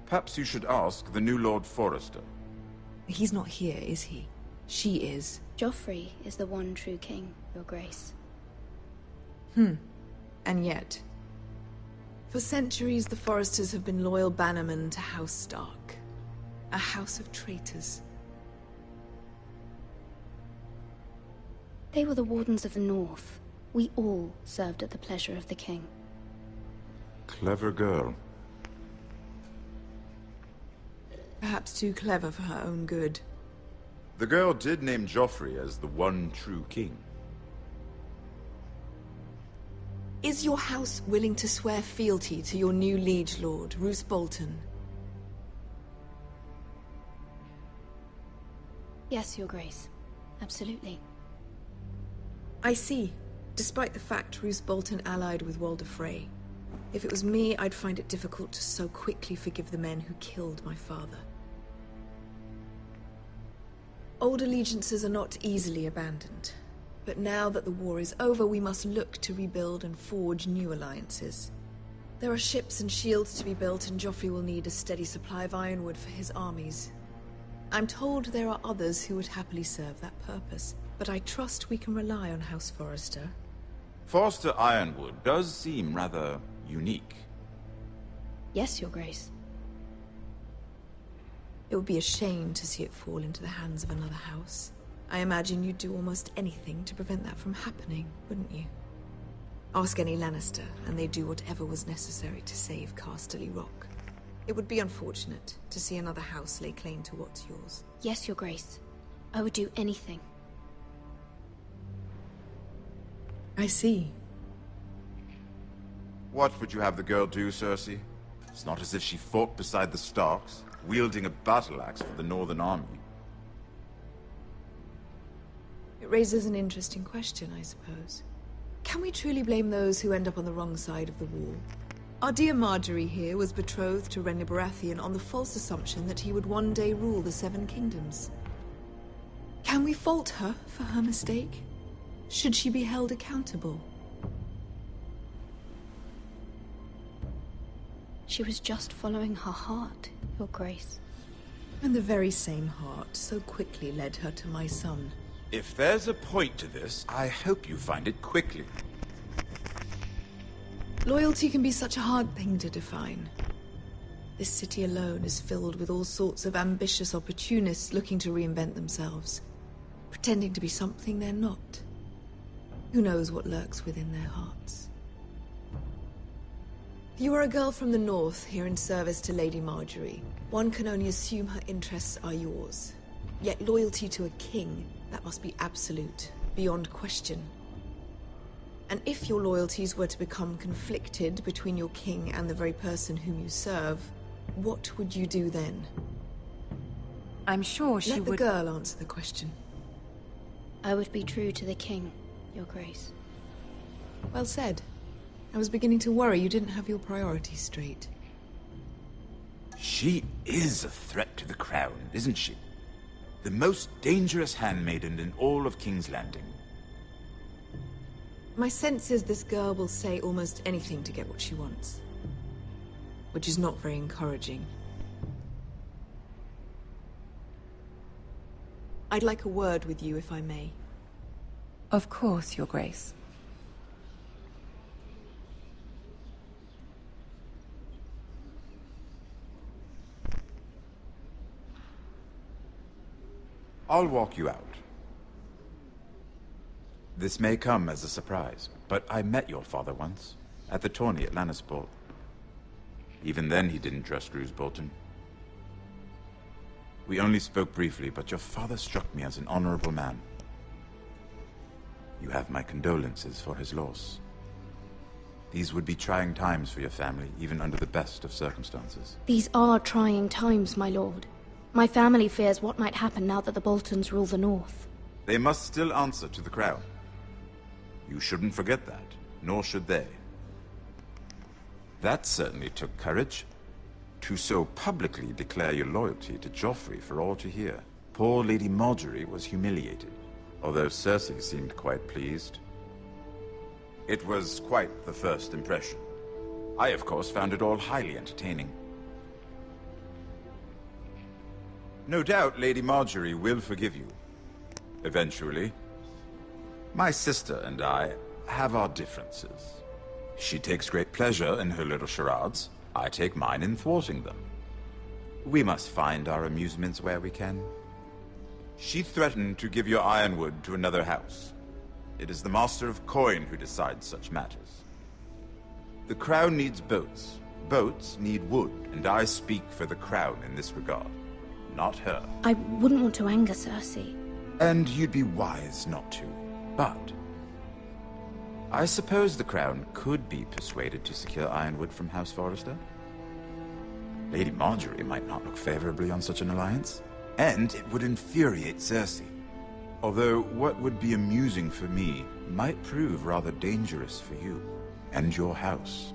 Perhaps you should ask the new Lord Forrester. He's not here, is he? She is. Joffrey is the one true king, Your Grace. And yet... For centuries, the Forresters have been loyal bannermen to House Stark. A house of traitors. They were the Wardens of the North. We all served at the pleasure of the king. Clever girl. Perhaps too clever for her own good. The girl did name Joffrey as the one true king. Is your house willing to swear fealty to your new liege lord, Roose Bolton? Yes, Your Grace. Absolutely. I see. Despite the fact Roose Bolton allied with Walder Frey. If it was me, I'd find it difficult to so quickly forgive the men who killed my father. Old allegiances are not easily abandoned. But now that the war is over, we must look to rebuild and forge new alliances. There are ships and shields to be built, and Joffrey will need a steady supply of ironwood for his armies. I'm told there are others who would happily serve that purpose, but I trust we can rely on House Forrester. Forrester Ironwood does seem rather unique. Yes, Your Grace. It would be a shame to see it fall into the hands of another house. I imagine you'd do almost anything to prevent that from happening, wouldn't you? Ask any Lannister, and they'd do whatever was necessary to save Casterly Rock. It would be unfortunate to see another house lay claim to what's yours. Yes, Your Grace. I would do anything. I see. What would you have the girl do, Cersei? It's not as if she fought beside the Starks, wielding a battle axe for the Northern Army. It raises an interesting question, I suppose. Can we truly blame those who end up on the wrong side of the wall? Our dear Marjorie here was betrothed to Renly Baratheon on the false assumption that he would one day rule the Seven Kingdoms. Can we fault her for her mistake? Should she be held accountable? She was just following her heart, Your Grace. And the very same heart so quickly led her to my son. If there's a point to this, I hope you find it quickly. Loyalty can be such a hard thing to define. This city alone is filled with all sorts of ambitious opportunists looking to reinvent themselves, pretending to be something they're not. Who knows what lurks within their hearts? You are a girl from the north, here in service to Lady Marjorie. One can only assume her interests are yours. Yet loyalty to a king, that must be absolute, beyond question. And if your loyalties were to become conflicted between your king and the very person whom you serve, what would you do then? I'm sure she would... Let the girl answer the question. I would be true to the king, Your Grace. Well said. I was beginning to worry you didn't have your priorities straight. She is a threat to the crown, isn't she? The most dangerous handmaiden in all of King's Landing. My sense is this girl will say almost anything to get what she wants. Which is not very encouraging. I'd like a word with you, if I may. Of course, Your Grace. I'll walk you out. This may come as a surprise, but I met your father once, at the tourney at Lannisport. Even then he didn't trust Roose Bolton. We only spoke briefly, but your father struck me as an honorable man. You have my condolences for his loss. These would be trying times for your family, even under the best of circumstances. These are trying times, my lord. My family fears what might happen now that the Boltons rule the North. They must still answer to the crown. You shouldn't forget that, nor should they. That certainly took courage. To so publicly declare your loyalty to Joffrey for all to hear. Poor Lady Margaery was humiliated, although Cersei seemed quite pleased. It was quite the first impression. I, of course, found it all highly entertaining. No doubt Lady Margaery will forgive you. Eventually. My sister and I have our differences. She takes great pleasure in her little charades. I take mine in thwarting them. We must find our amusements where we can. She threatened to give your ironwood to another house. It is the Master of Coin who decides such matters. The crown needs boats. Boats need wood, and I speak for the crown in this regard. Not her. I wouldn't want to anger Cersei. And you'd be wise not to. But I suppose the crown could be persuaded to secure ironwood from House Forrester. Lady Margaery might not look favorably on such an alliance, and it would infuriate Cersei. Although what would be amusing for me might prove rather dangerous for you and your house.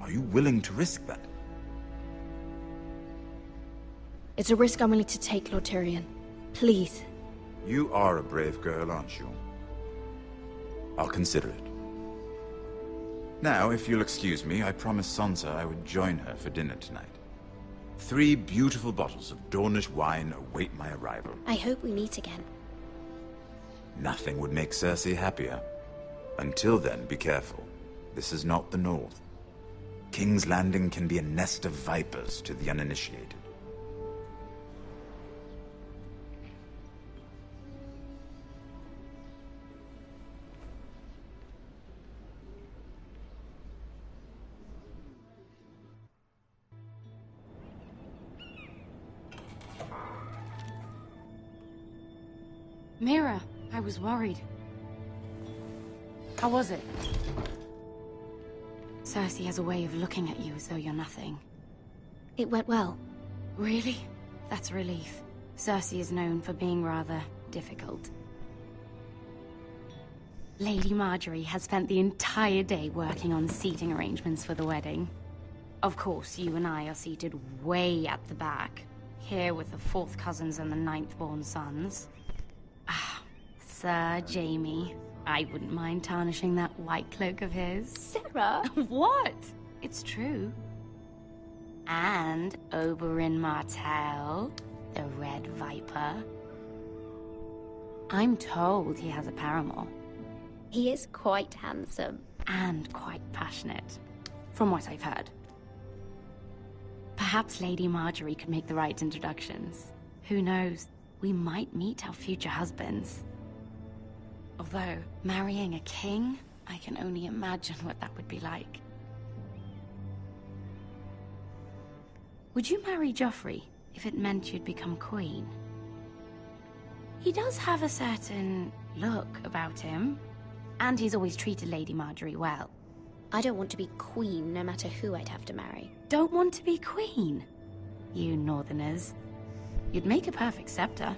Are you willing to risk that? It's a risk I'm willing to take, Lord Tyrion. Please. You are a brave girl, aren't you? I'll consider it. Now, if you'll excuse me, I promised Sansa I would join her for dinner tonight. 3 beautiful bottles of Dornish wine await my arrival. I hope we meet again. Nothing would make Cersei happier. Until then, be careful. This is not the North. King's Landing can be a nest of vipers to the uninitiated. Mira, I was worried. How was it? Cersei has a way of looking at you as though you're nothing. It went well. Really? That's a relief. Cersei is known for being rather difficult. Lady Margaery has spent the entire day working on seating arrangements for the wedding. Of course, you and I are seated way at the back, here with the 4th cousins and the 9th-born sons. Ah, Sir Jaime. I wouldn't mind tarnishing that white cloak of his. Sarah! What? It's true. And Oberyn Martell, the Red Viper. I'm told he has a paramour. He is quite handsome. And quite passionate, from what I've heard. Perhaps Lady Margaery could make the right introductions. Who knows? We might meet our future husbands. Although, marrying a king, I can only imagine what that would be like. Would you marry Joffrey if it meant you'd become queen? He does have a certain look about him, and he's always treated Lady Margaery well. I don't want to be queen, no matter who I'd have to marry. Don't want to be queen? You northerners. You'd make a perfect scepter.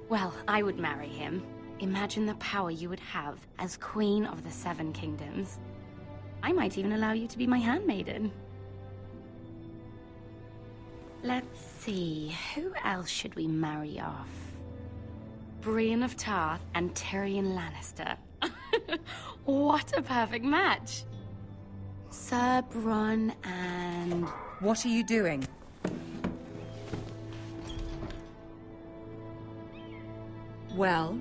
Well, I would marry him. Imagine the power you would have as Queen of the 7 Kingdoms. I might even allow you to be my handmaiden. Let's see, who else should we marry off? Brienne of Tarth and Tyrion Lannister. What a perfect match! Sir Bronn and... What are you doing? Well?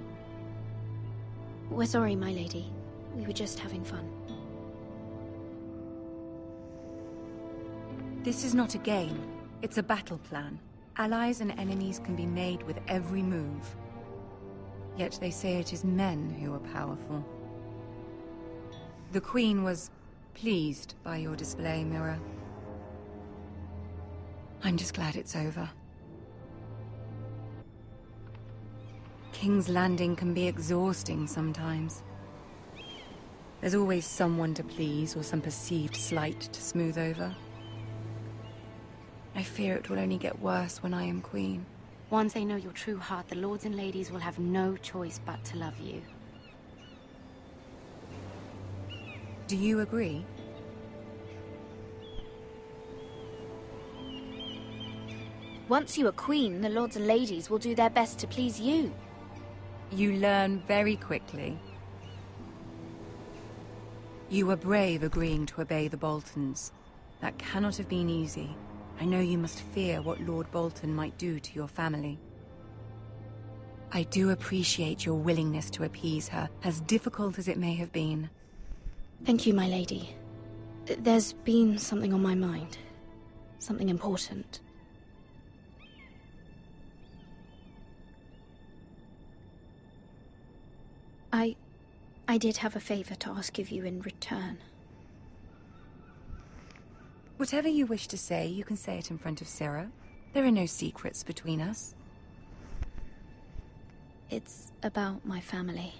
We're sorry, my lady. We were just having fun. This is not a game. It's a battle plan. Allies and enemies can be made with every move. Yet they say it is men who are powerful. The Queen was pleased by your display, Mira. I'm just glad it's over. King's Landing can be exhausting sometimes. There's always someone to please or some perceived slight to smooth over. I fear it will only get worse when I am queen. Once they know your true heart, the lords and ladies will have no choice but to love you. Do you agree? Once you are queen, the lords and ladies will do their best to please you. You learn very quickly. You were brave agreeing to obey the Boltons. That cannot have been easy. I know you must fear what Lord Bolton might do to your family. I do appreciate your willingness to appease her, as difficult as it may have been. Thank you, my lady. There's been something on my mind. Something important. I did have a favor to ask of you in return. Whatever you wish to say, you can say it in front of Sarah. There are no secrets between us. It's about my family.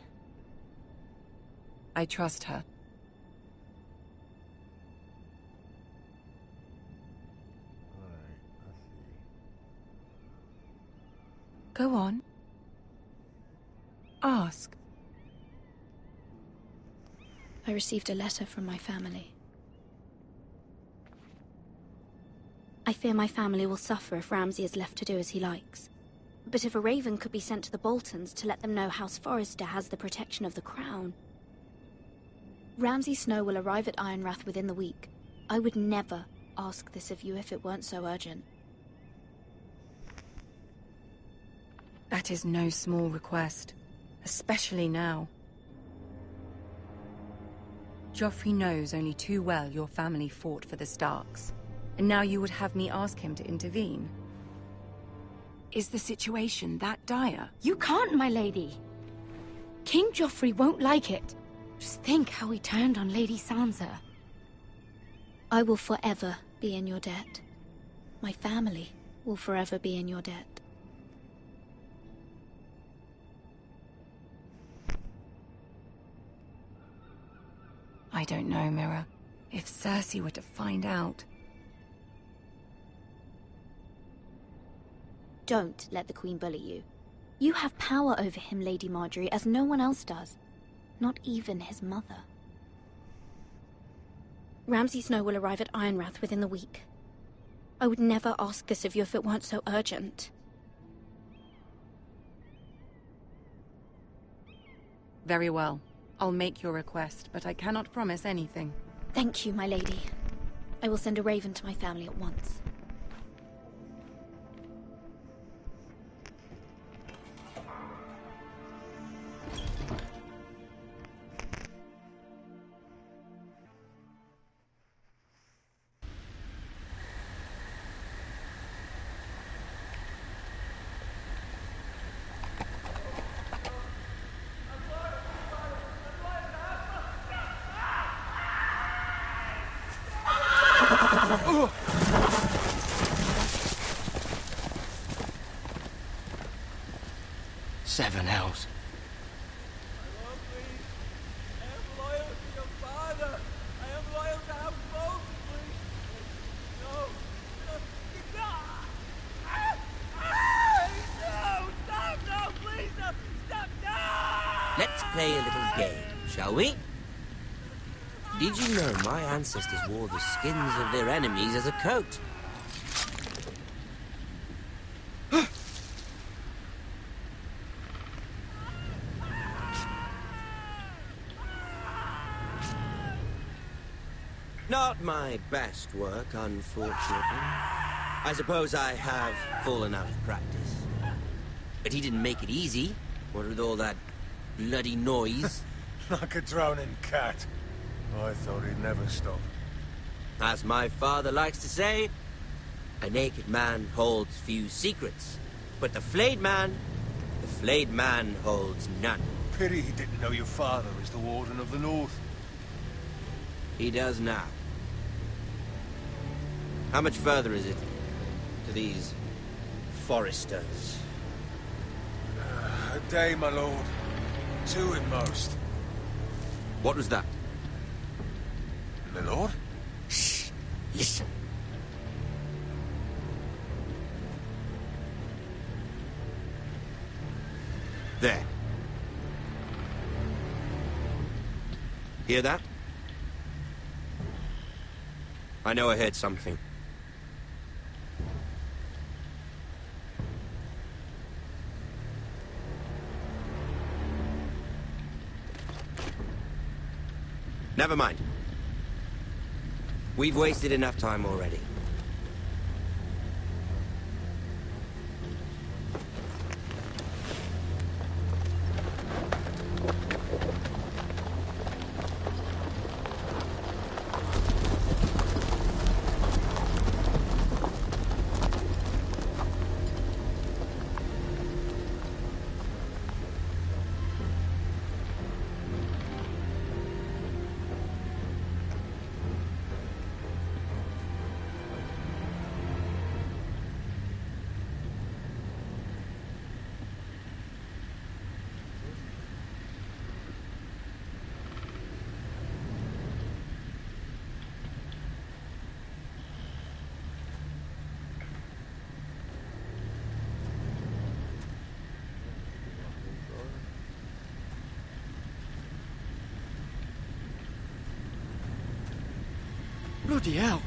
I trust her. Go on. Ask. I received a letter from my family. I fear my family will suffer if Ramsay is left to do as he likes. But if a raven could be sent to the Boltons to let them know House Forrester has the protection of the crown... Ramsay Snow will arrive at Ironrath within the week. I would never ask this of you if it weren't so urgent. That is no small request, especially now. Joffrey knows only too well your family fought for the Starks, and now you would have me ask him to intervene. Is the situation that dire? You can't, my lady. King Joffrey won't like it. Just think how he turned on Lady Sansa. I will forever be in your debt. My family will forever be in your debt. I don't know, Mira. If Cersei were to find out... Don't let the Queen bully you. You have power over him, Lady Marjorie, as no one else does. Not even his mother. Ramsay Snow will arrive at Ironrath within the week. I would never ask this of you if it weren't so urgent. Very well. I'll make your request, but I cannot promise anything. Thank you, my lady. I will send a raven to my family at once. Seven hells. Let's play a little game, shall we? Did you know my ancestors wore the skins of their enemies as a coat? Not my best work, unfortunately. I suppose I have fallen out of practice. But he didn't make it easy, what with all that bloody noise. Like a drowning cat. I thought he'd never stop. As my father likes to say, a naked man holds few secrets. But the flayed man holds none. Pity he didn't know your father was the Warden of the North. He does now. How much further is it to these foresters? A day, my lord. 2 at most. What was that? My lord? Shh! Listen. There. Hear that? I know I heard something. Never mind. We've wasted enough time already. Bloody hell.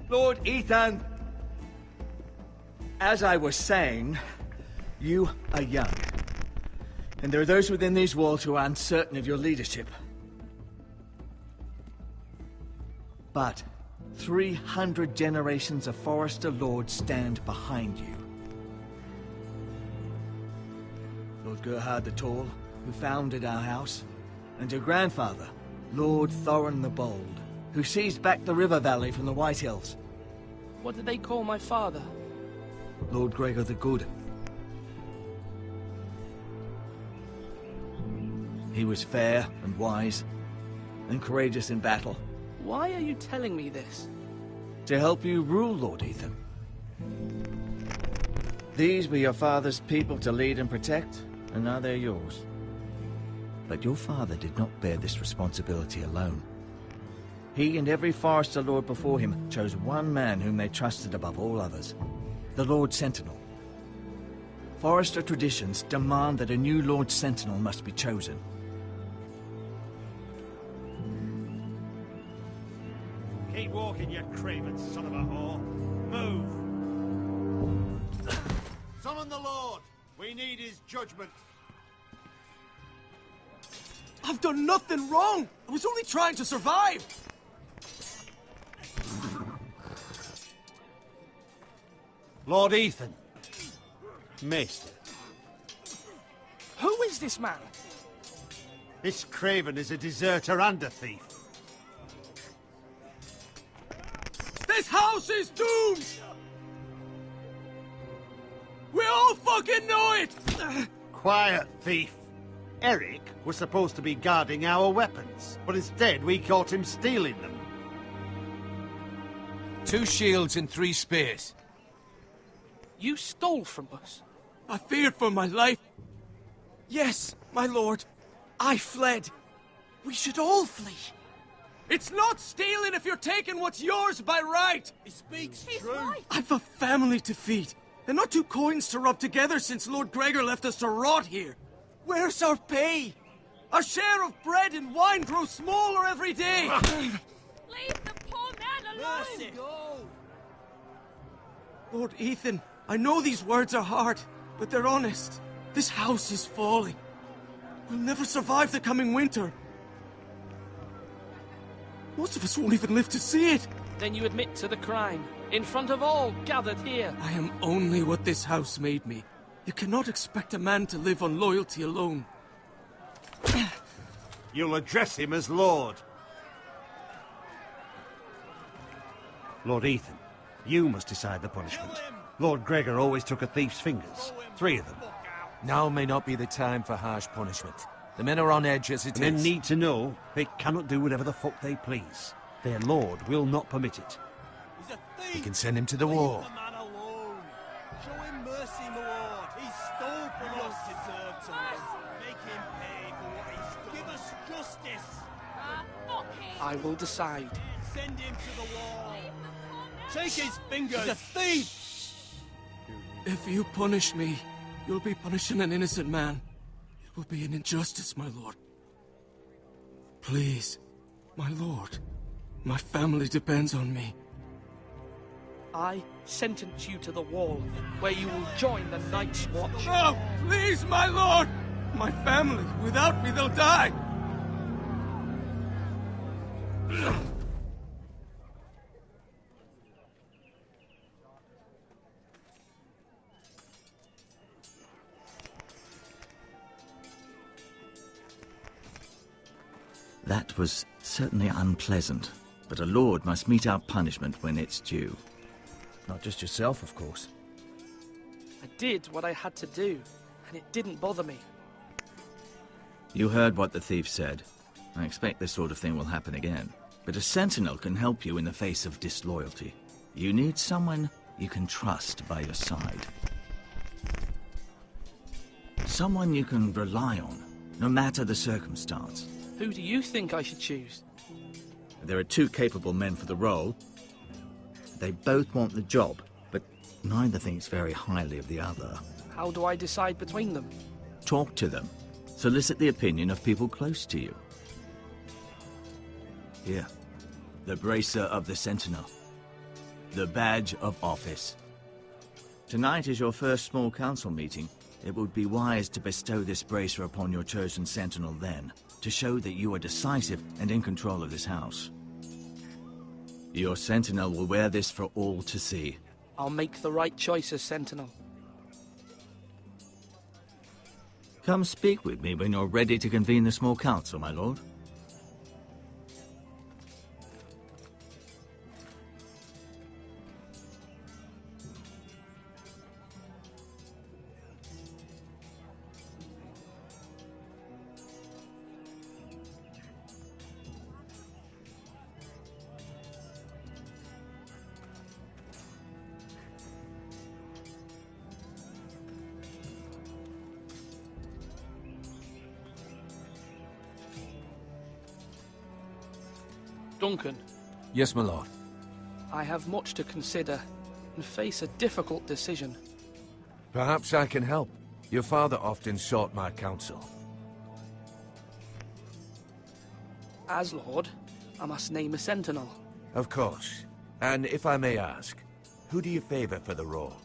Lord Ethan, as I was saying, you are young. And there are those within these walls who are uncertain of your leadership. But 300 generations of Forester Lords stand behind you. Lord Gerhard the Tall, who founded our house, and your grandfather, Lord Thorin the Bold, who seized back the river valley from the White Hills. What did they call my father? Lord Gregor the Good. He was fair and wise, and courageous in battle. Why are you telling me this? To help you rule, Lord Ethan. These were your father's people to lead and protect, and now they're yours. But your father did not bear this responsibility alone. He and every Forester Lord before him chose one man whom they trusted above all others, the Lord Sentinel. Forester traditions demand that a new Lord Sentinel must be chosen. Keep walking, you craven son of a whore. Move! Summon the Lord! We need his judgment. I've done nothing wrong! I was only trying to survive! Lord Ethan. Maester. Who is this man? This craven is a deserter and a thief. This house is doomed! We all fucking know it! Quiet, thief. Eric was supposed to be guarding our weapons, but instead we caught him stealing them. 2 shields and 3 spears. You stole from us. I feared for my life. Yes, my lord. I fled. We should all flee. It's not stealing if you're taking what's yours by right. He speaks true. Right. I've a family to feed, and not 2 coins to rub together since Lord Gregor left us to rot here. Where's our pay? Our share of bread and wine grows smaller every day! Leave the poor man alone! Mercy! Lord Ethan, I know these words are hard, but they're honest. This house is falling. We'll never survive the coming winter. Most of us won't even live to see it. Then you admit to the crime, in front of all gathered here. I am only what this house made me. You cannot expect a man to live on loyalty alone. You'll address him as Lord. Lord Ethan, you must decide the punishment. Lord Gregor always took a thief's fingers. 3 of them. Now may not be the time for harsh punishment. The men are on edge as it is. Men need to know they cannot do whatever the fuck they please. Their lord will not permit it. He's a thief! We can send him to the war. Leave the man alone. Show him mercy, my lord. He stole from us. Deserve to live. Make him pay for what he's done. Give us justice. I will decide. Send him to the wall. Take his fingers. He's a thief. If you punish me, you'll be punishing an innocent man. It will be an injustice, my lord. Please, my lord. My family depends on me. I sentence you to the wall, where you will join the Night's Watch. No! Please, my lord! My family, without me, they'll die! That was certainly unpleasant, but a lord must mete out punishment when it's due. Not just yourself, of course. I did what I had to do, and it didn't bother me. You heard what the thief said. I expect this sort of thing will happen again. But a sentinel can help you in the face of disloyalty. You need someone you can trust by your side. Someone you can rely on, no matter the circumstance. Who do you think I should choose? There are 2 capable men for the role. They both want the job, but neither thinks very highly of the other. How do I decide between them? Talk to them. Solicit the opinion of people close to you. Here, the bracer of the Sentinel. The badge of office. Tonight is your first small council meeting. It would be wise to bestow this bracer upon your chosen Sentinel then, to show that you are decisive and in control of this house. Your Sentinel will wear this for all to see. I'll make the right choice as Sentinel. Come speak with me when you're ready to convene the small council, my lord. Duncan. Yes, my lord. I have much to consider and face a difficult decision. Perhaps I can help. Your father often sought my counsel. As Lord, I must name a sentinel. Of course. And if I may ask, who do you favor for the role?